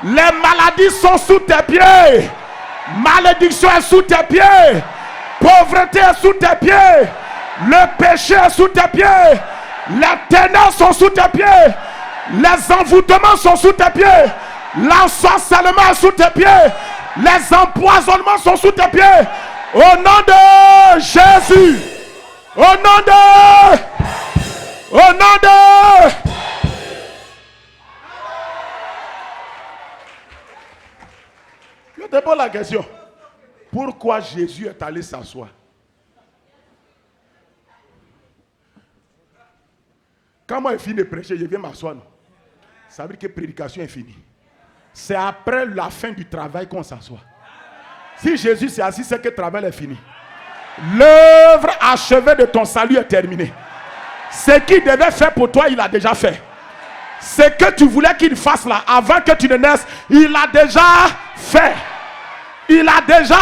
Les maladies sont sous tes pieds. Malédiction est sous tes pieds. Pauvreté est sous tes pieds. Le péché est sous tes pieds. Les ténèbres sont sous tes pieds. Les envoûtements sont sous tes pieds. L'ensorcellement est sous tes pieds. Les empoisonnements sont sous tes pieds. Au nom de Jésus. Au nom de... Au nom de... Je te pose la question. Pourquoi Jésus est allé s'asseoir? Quand moi je finis de prêcher, je viens m'asseoir. Ça veut dire que la prédication est finie. C'est après la fin du travail qu'on s'assoit. Si Jésus s'est assis, c'est que le travail est fini. L'œuvre achevée de ton salut est terminée. Ce qu'il devait faire pour toi, il a déjà fait. Ce que tu voulais qu'il fasse là, avant que tu ne naisses, il a déjà fait. Il a déjà...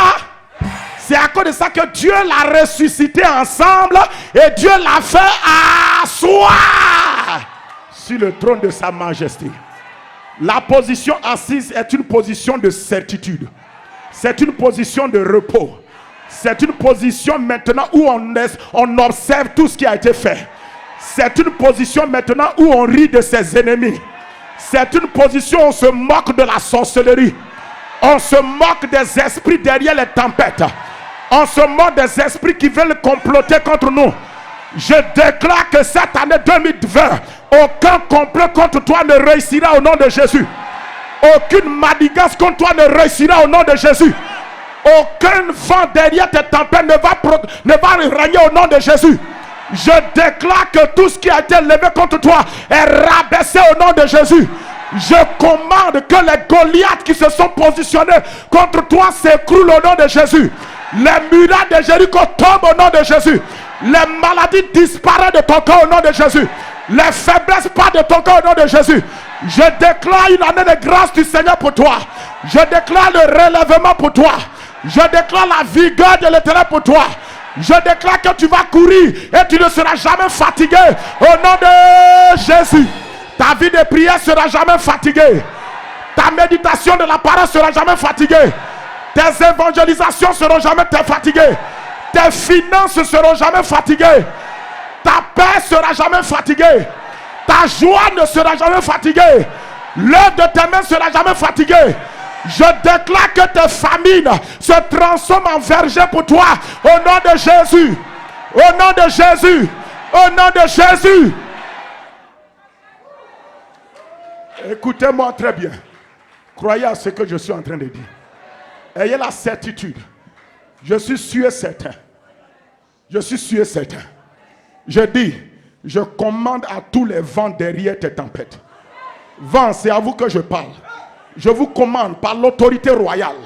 C'est à cause de ça que Dieu l'a ressuscité ensemble et Dieu l'a fait asseoir sur le trône de sa majesté. La position assise est une position de certitude. C'est une position de repos. C'est une position maintenant où on observe tout ce qui a été fait. C'est une position maintenant où on rit de ses ennemis. C'est une position où on se moque de la sorcellerie. On se moque des esprits derrière les tempêtes. On se moque des esprits qui veulent comploter contre nous. Je déclare que cette année 2020, aucun complot contre toi ne réussira au nom de Jésus. Aucune manigance contre toi ne réussira au nom de Jésus. Aucun vent derrière tes tempêtes ne va régner au nom de Jésus. Je déclare que tout ce qui a été levé contre toi est rabaissé au nom de Jésus. Je commande que les Goliaths qui se sont positionnés contre toi s'écroulent au nom de Jésus. Les murailles de Jéricho tombent au nom de Jésus. Les maladies disparaissent de ton corps au nom de Jésus. Les faiblesses partent de ton corps au nom de Jésus. Je déclare une année de grâce du Seigneur pour toi. Je déclare le relèvement pour toi. Je déclare la vigueur de l'Éternel pour toi. Je déclare que tu vas courir et tu ne seras jamais fatigué au nom de Jésus. Ta vie de prière sera jamais fatiguée. Ta méditation de la parole sera jamais fatiguée. Tes évangélisations seront jamais fatiguées. Tes finances ne seront jamais fatiguées. Ta paix sera jamais fatiguée. Ta joie ne sera jamais fatiguée. L'œuvre de tes mains sera jamais fatiguée. Je déclare que tes famines se transforment en verger pour toi. Au nom de Jésus. Au nom de Jésus. Au nom de Jésus. Écoutez-moi très bien. Croyez à ce que je suis en train de dire. Ayez la certitude. Je suis sûr et certain. Je suis sûr et certain. Je dis, je commande à tous les vents derrière tes tempêtes. Vent, c'est à vous que je parle. Je vous commande par l'autorité royale,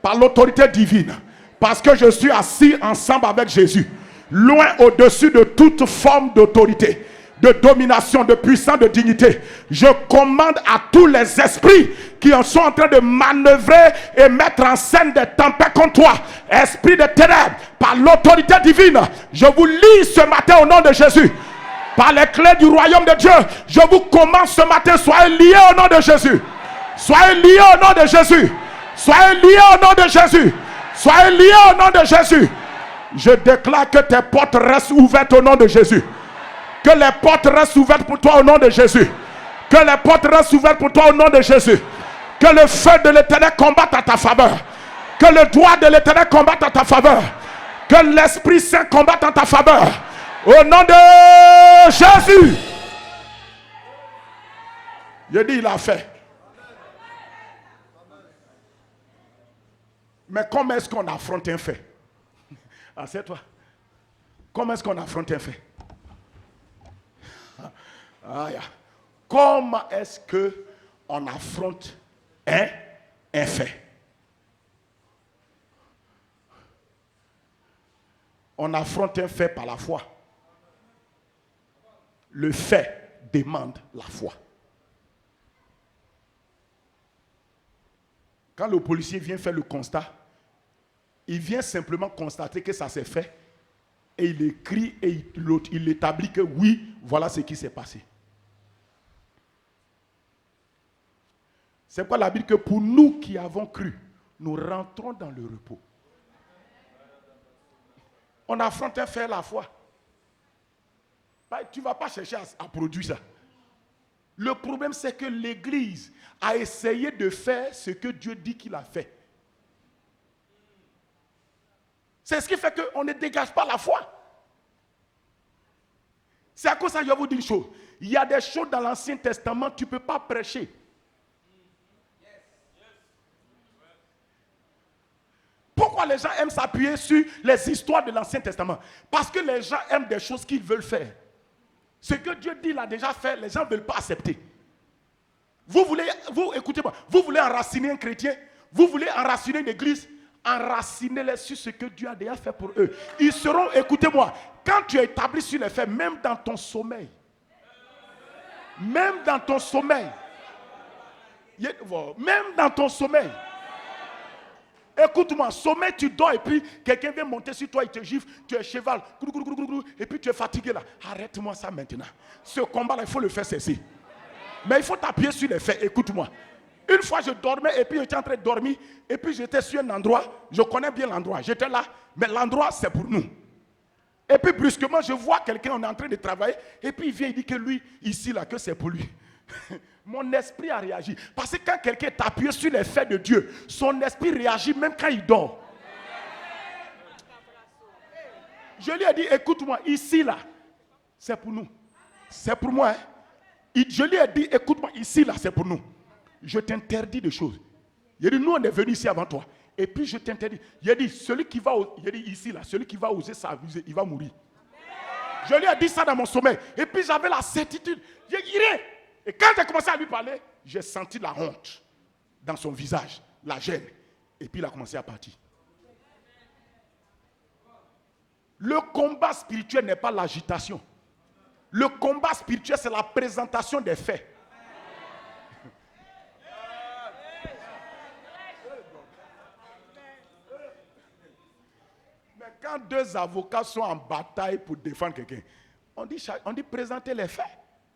par l'autorité divine, parce que je suis assis ensemble avec Jésus, loin au-dessus de toute forme d'autorité, de domination, de puissance, de dignité. Je commande à tous les esprits qui en sont en train de manœuvrer et mettre en scène des tempêtes contre toi, esprit de ténèbres, par l'autorité divine, je vous lis ce matin au nom de Jésus. Par les clés du royaume de Dieu, je vous commande ce matin, soyez liés au nom de Jésus. Soyez liés au nom de Jésus. Soyez liés au nom de Jésus. Soyez liés au nom de Jésus. Je déclare que tes portes restent ouvertes au nom de Jésus. Que les portes restent ouvertes pour toi au nom de Jésus. Que les portes restent ouvertes pour toi au nom de Jésus. Que le feu de l'Éternel combatte à ta faveur. Que le doigt de l'Éternel combatte à ta faveur. Que l'Esprit Saint combatte en ta faveur. Au nom de Jésus. Je dis, il a fait. Mais comment est-ce qu'on affronte un fait? Assieds-toi. Comment est-ce qu'on affronte un fait? Comment est-ce qu'on affronte un fait? On affronte un fait par la foi. Le fait demande la foi. Quand le policier vient faire le constat, il vient simplement constater que ça s'est fait et il écrit et il établit que oui, voilà ce qui s'est passé. C'est quoi la Bible que pour nous qui avons cru, nous rentrons dans le repos. On affronte un fait à la foi. Tu ne vas pas chercher à produire ça. Le problème, c'est que l'Église a essayé de faire ce que Dieu dit qu'il a fait. C'est ce qui fait qu'on ne dégage pas la foi. C'est à cause de ça que je vais vous dire une chose. Il y a des choses dans l'Ancien Testament que tu ne peux pas prêcher. Pourquoi les gens aiment s'appuyer sur les histoires de l'Ancien Testament? Parce que les gens aiment des choses qu'ils veulent faire. Ce que Dieu dit, il a déjà fait, les gens ne veulent pas accepter. Écoutez-moi, vous voulez enraciner un chrétien, vous voulez enraciner une église, enracinez-les sur ce que Dieu a déjà fait pour eux. Ils seront, écoutez-moi, quand tu es établi sur les faits, même dans ton sommeil, même dans ton sommeil, écoute-moi, sommeil, tu dors et puis quelqu'un vient monter sur toi, il te gifle, tu es cheval, et puis tu es fatigué là. Arrête-moi ça maintenant. Ce combat-là, il faut le faire cesser. Mais il faut t'appuyer sur les faits, écoute-moi. Une fois, je dormais et puis j'étais en train de dormir et puis j'étais sur un endroit, je connais bien l'endroit, j'étais là, mais l'endroit c'est pour nous. Et puis brusquement, je vois quelqu'un, on est en train de travailler et puis il vient, il dit que lui, ici là, que c'est pour lui. Mon esprit a réagi. Parce que quand quelqu'un est appuyé sur les faits de Dieu, son esprit réagit même quand il dort. Je lui ai dit, écoute-moi, ici là, C'est pour nous. C'est pour moi. Hein. Je lui ai dit, écoute-moi, ici, là, c'est pour nous. Je t'interdis des choses. Il a dit, nous, on est venus ici avant toi. Et puis, je t'interdis. Il a dit, celui qui va, il a dit, ici, là, celui qui va oser s'amuser, il va mourir. Je lui ai dit ça dans mon sommeil. Et puis, j'avais la certitude. J'irai. Et quand j'ai commencé à lui parler, j'ai senti la honte dans son visage, la gêne. Et puis, il a commencé à partir. Le combat spirituel n'est pas l'agitation. Le combat spirituel, c'est la présentation des faits. Mais quand deux avocats sont en bataille pour défendre quelqu'un, on dit présenter les faits.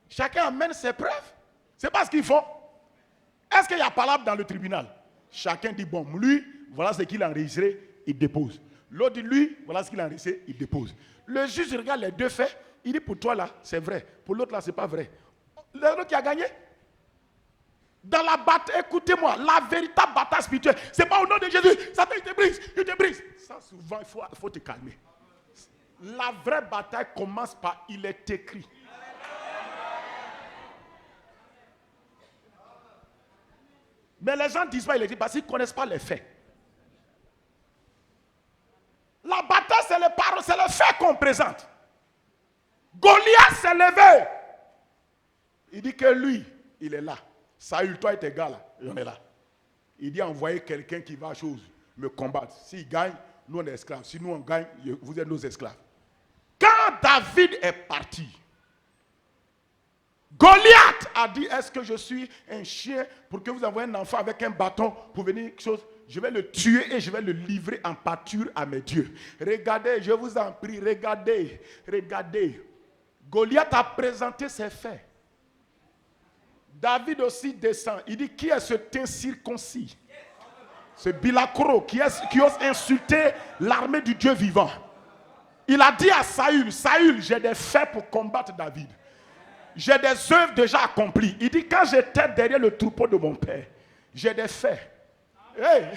Chacun amène ses preuves. C'est pas ce qu'ils font. Est-ce qu'il y a palabre dans le tribunal? Chacun dit, bon, lui, voilà ce qu'il a enregistré, il dépose. L'autre dit, lui, voilà ce qu'il a enregistré, il dépose. Le juge regarde les deux faits, il dit, pour toi là, c'est vrai. Pour l'autre là, c'est pas vrai. L'autre qui a gagné. Dans la bataille, écoutez-moi, la véritable bataille spirituelle, c'est pas au nom de Jésus. Satan, il te brise, il te brise. Ça, souvent, il faut te calmer. La vraie bataille commence par, il est écrit. Mais les gens disent pas, il est écrit, parce qu'ils ne connaissent pas les faits. La bataille, c'est les paroles, c'est le fait qu'on présente. Goliath s'est levé. Il dit que lui, il est là. Saül, toi et tes gars là, on est là. Il dit envoyer quelqu'un qui va me combattre. S'il gagne, nous on est esclaves. Si nous on gagne, vous êtes nos esclaves. Quand David est parti, Goliath a dit, est-ce que je suis un chien pour que vous envoyez un enfant avec un bâton pour venir quelque chose? Je vais le tuer et je vais le livrer en pâture à mes dieux. Regardez, je vous en prie, regardez, regardez. Goliath a présenté ses faits. David aussi descend. Il dit, qui est cet incirconcis? Ce bilacro qui ose insulter l'armée du Dieu vivant. Il a dit à Saül, Saül, j'ai des faits pour combattre David. J'ai des œuvres déjà accomplies. Il dit, quand j'étais derrière le troupeau de mon père, j'ai des faits. Hey.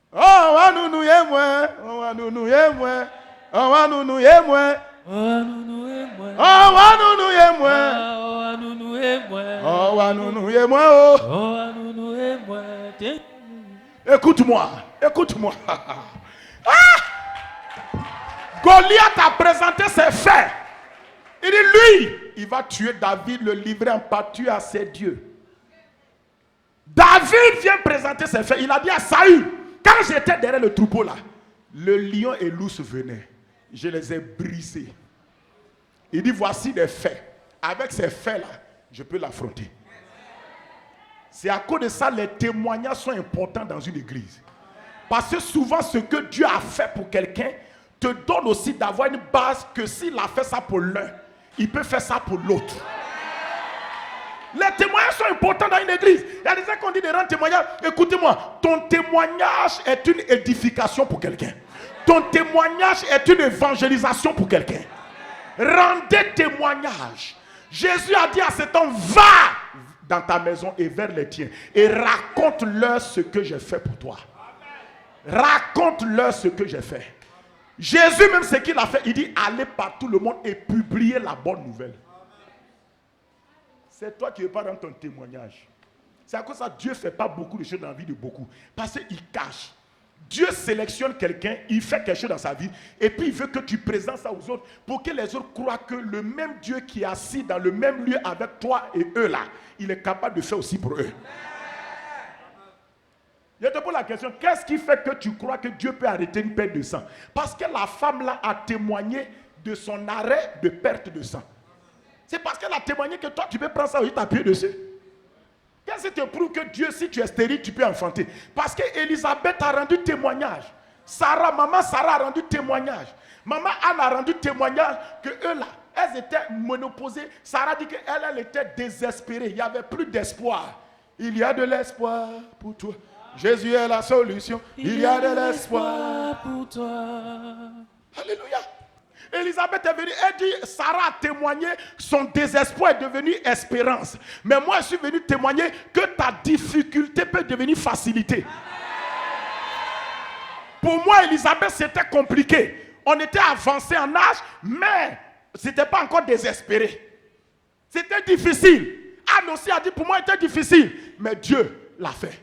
Oh, wa nous nous y moins. Oh, wa nous nous y moins. Oh, wa nous nous y moins. Oh, wa nous nous y moins. Oh, wa nous nous y moins. Oh, wa nous nous y moins. Oh, wa nous nous y moins. Écoute-moi, écoute-moi. Ah! Goliath a présenté ses faits. Il dit, lui, il va tuer David, le livrer en pâture à ses dieux. David vient présenter ses faits. Il a dit à Saül, quand j'étais derrière le troupeau là, le lion et l'ours venaient. Je les ai brisés. Il dit, voici des faits. Avec ces faits-là, je peux l'affronter. C'est à cause de ça, les témoignages sont importants dans une église. Parce que souvent, ce que Dieu a fait pour quelqu'un te donne aussi d'avoir une base que s'il a fait ça pour l'un, il peut faire ça pour l'autre. Les témoignages sont importants dans une église. Il y a des gens qui ont dit de rendre témoignage. Écoutez-moi, ton témoignage est une édification pour quelqu'un. Ton témoignage est une évangélisation pour quelqu'un. Rendez témoignage. Jésus a dit à cet homme, va dans ta maison et vers les tiens et raconte-leur ce que j'ai fait pour toi. Raconte-leur ce que j'ai fait. Jésus même ce qu'il a fait, il dit allez par tout le monde et publiez la bonne nouvelle. C'est toi qui n'es pas dans ton témoignage. C'est à cause de ça que Dieu ne fait pas beaucoup de choses dans la vie de beaucoup. Parce qu'il cache. Dieu sélectionne quelqu'un, il fait quelque chose dans sa vie, et puis il veut que tu présentes ça aux autres, pour que les autres croient que le même Dieu qui est assis dans le même lieu avec toi et eux là, il est capable de faire aussi pour eux. Je te pose la question, qu'est-ce qui fait que tu crois que Dieu peut arrêter une perte de sang? Parce que la femme là a témoigné de son arrêt de perte de sang. C'est parce qu'elle a témoigné que toi tu peux prendre ça et t'appuyer dessus. Qu'est-ce qui te prouve que Dieu, si tu es stérile, tu peux enfanter? Parce qu'Élisabeth a rendu témoignage. Maman Sarah a rendu témoignage. Maman Anne a rendu témoignage que eux là, elles étaient monoposées. Sarah dit qu'elle était désespérée. Il n'y avait plus d'espoir. Il y a de l'espoir pour toi. Jésus est la solution. Il y a de l'espoir pour toi. Alléluia. Élisabeth est venue, elle dit, Sarah a témoigné, son désespoir est devenu espérance. Mais moi, je suis venu témoigner que ta difficulté peut devenir facilité. pour moi, Élisabeth, c'était compliqué. On était avancé en âge, mais ce n'était pas encore désespéré. C'était difficile. Anne aussi a dit, pour moi, c'était difficile. Mais Dieu l'a fait.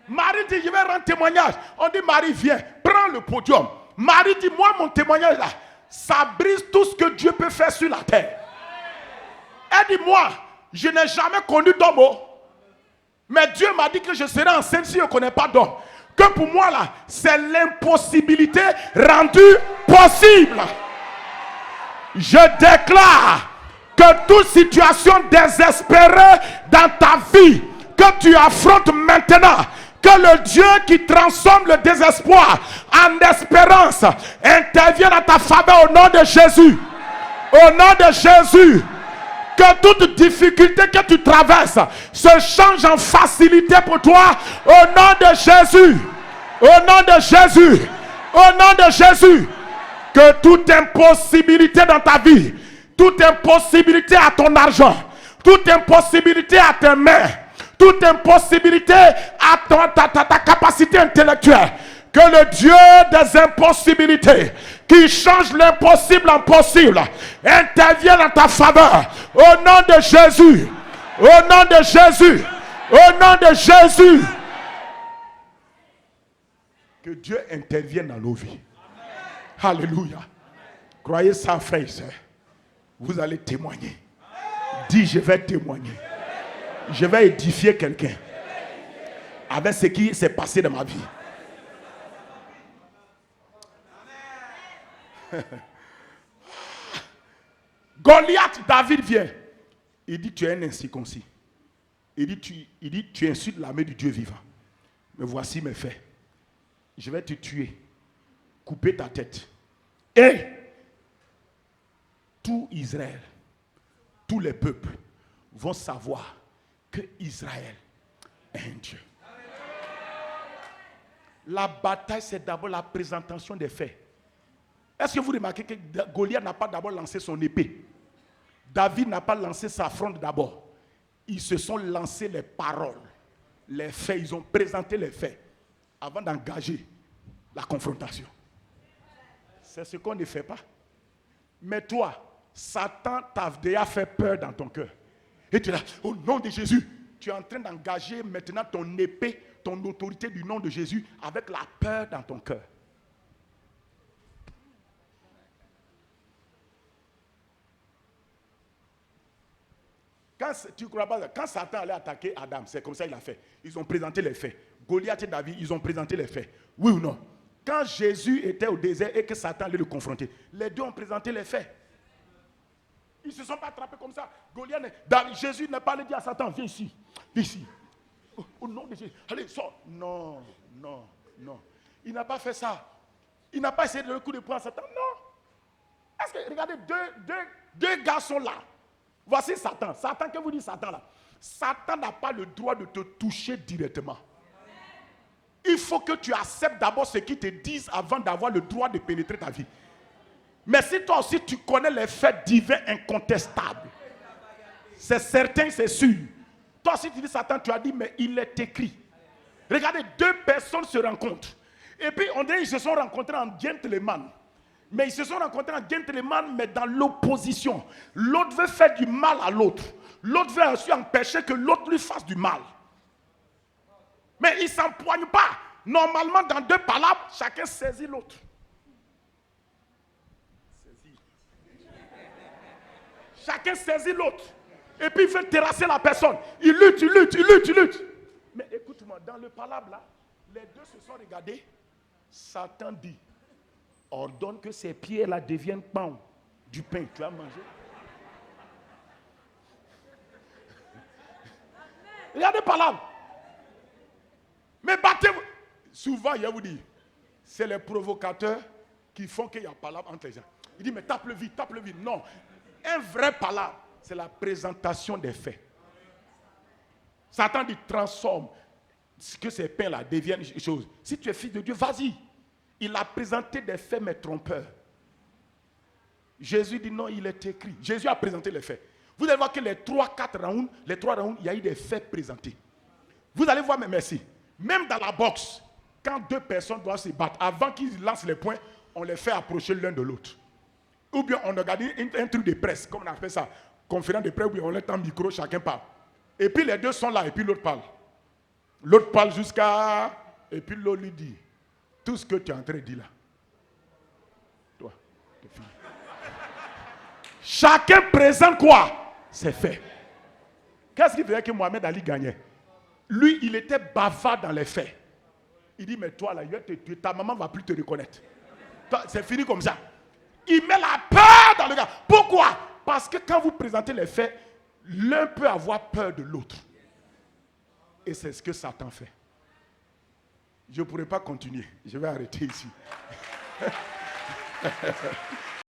Marie dit, je vais rendre témoignage. On dit, Marie, viens, prends le podium. Marie dit, moi, mon témoignage là, ça brise tout ce que Dieu peut faire sur la terre. Elle dit, moi, je n'ai jamais connu d'homme. Mais Dieu m'a dit que je serai enceinte si je ne connais pas d'homme. Que pour moi là, c'est l'impossibilité rendue possible. Je déclare que toute situation désespérée dans ta vie, que tu affrontes maintenant, que le Dieu qui transforme le désespoir en espérance intervienne en ta faveur au nom de Jésus. Au nom de Jésus. Que toute difficulté que tu traverses se change en facilité pour toi au nom de Jésus. Au nom de Jésus. Au nom de Jésus. Que toute impossibilité dans ta vie, toute impossibilité à ton argent, toute impossibilité à tes mains, toute impossibilité à ta capacité intellectuelle, que le Dieu des impossibilités, qui change l'impossible en possible, intervienne en ta faveur. Au nom de Jésus. Au nom de Jésus. Au nom de Jésus. Que Dieu intervienne dans nos vies. Amen. Alléluia. Amen. Croyez ça, frères et sœurs. Vous allez témoigner. Dis, je vais témoigner. Je vais édifier quelqu'un avec ce qui s'est passé dans ma vie. Goliath, David vient. Il dit, tu es un incirconcis. Il dit, tu insultes l'armée du Dieu vivant. Mais voici mes faits. Je vais te tuer, couper ta tête. Et tout Israël, tous les peuples vont savoir que Israël est un Dieu. La bataille, c'est d'abord la présentation des faits. Est-ce que vous remarquez que Goliath n'a pas d'abord lancé son épée? David n'a pas lancé sa fronde d'abord. Ils se sont lancés les paroles, les faits. Ils ont présenté les faits avant d'engager la confrontation. C'est ce qu'on ne fait pas. Mais toi, Satan t'a déjà fait peur dans ton cœur. Et tu es là, au nom de Jésus, tu es en train d'engager maintenant ton épée, ton autorité du nom de Jésus avec la peur dans ton cœur. Tu crois pas, quand Satan allait attaquer Adam, c'est comme ça qu'il a fait. Ils ont présenté les faits. Goliath et David, ils ont présenté les faits. Oui ou non? Quand Jésus était au désert et que Satan allait le confronter, les deux ont présenté les faits. Ils ne se sont pas attrapés comme ça. Jésus n'a pas allé dire à Satan, viens ici, viens ici. Au nom de Jésus, allez, sors. Non, non, non. Il n'a pas fait ça. Il n'a pas essayé de donner un coup de poing à Satan. Non. Est-ce que, regardez, deux gars sont là. Voici Satan. Satan, que vous dites Satan là? Satan n'a pas le droit de te toucher directement. Il faut que tu acceptes d'abord ce qu'ils te disent avant d'avoir le droit de pénétrer ta vie. Mais si toi aussi tu connais les faits divins incontestables, c'est certain, c'est sûr. Toi si tu dis Satan, tu as dit, mais il est écrit. Regardez, deux personnes se rencontrent. Et puis on dirait qu'ils se sont rencontrés en gentleman. Mais ils se sont rencontrés en gentleman, mais dans l'opposition. L'autre veut faire du mal à l'autre. L'autre veut aussi empêcher que l'autre lui fasse du mal. Mais ils ne s'empoignent pas. Normalement, dans deux palabres, chacun saisit l'autre. Chacun saisit l'autre. Et puis il veut terrasser la personne. Il lutte. Mais écoute-moi, dans le palabre là, les deux se sont regardés. Satan dit, ordonne que ces pierres-là deviennent pain, du pain. Tu as mangé? Regardez palabre. Mais battez-vous. Souvent, je vous dis, c'est les provocateurs qui font qu'il y a palabre entre les gens. Il dit, mais tape-le vite. Non. Un vrai palabre, c'est la présentation des faits. Satan dit, transforme que ces pains-là deviennent des choses. Si tu es fils de Dieu, vas-y. Il a présenté des faits, mais trompeurs. Jésus dit, non, il est écrit. Jésus a présenté les faits. Vous allez voir que les 3 rounds, il y a eu des faits présentés. Vous allez voir, mais merci. Même dans la boxe, quand deux personnes doivent se battre, avant qu'ils lancent les points, on les fait approcher l'un de l'autre. Ou bien on organise un truc de presse, comme on appelle ça, conférence de presse, où on laisse un micro, chacun parle. Et puis les deux sont là, et puis l'autre parle. L'autre parle jusqu'à... Et puis l'autre lui dit, tout ce que tu es en train de dire là, toi, c'est fini. Chacun présente quoi? C'est fait. Qu'est-ce qui faisait que Mohamed Ali gagnait? Lui, il était bavard dans les faits. Il dit, mais toi là, ta maman ne va plus te reconnaître. C'est fini comme ça. Il met la peur dans le gars. Pourquoi? Parce que quand vous présentez les faits, l'un peut avoir peur de l'autre. Et c'est ce que Satan fait. Je ne pourrai pas continuer. Je vais arrêter ici.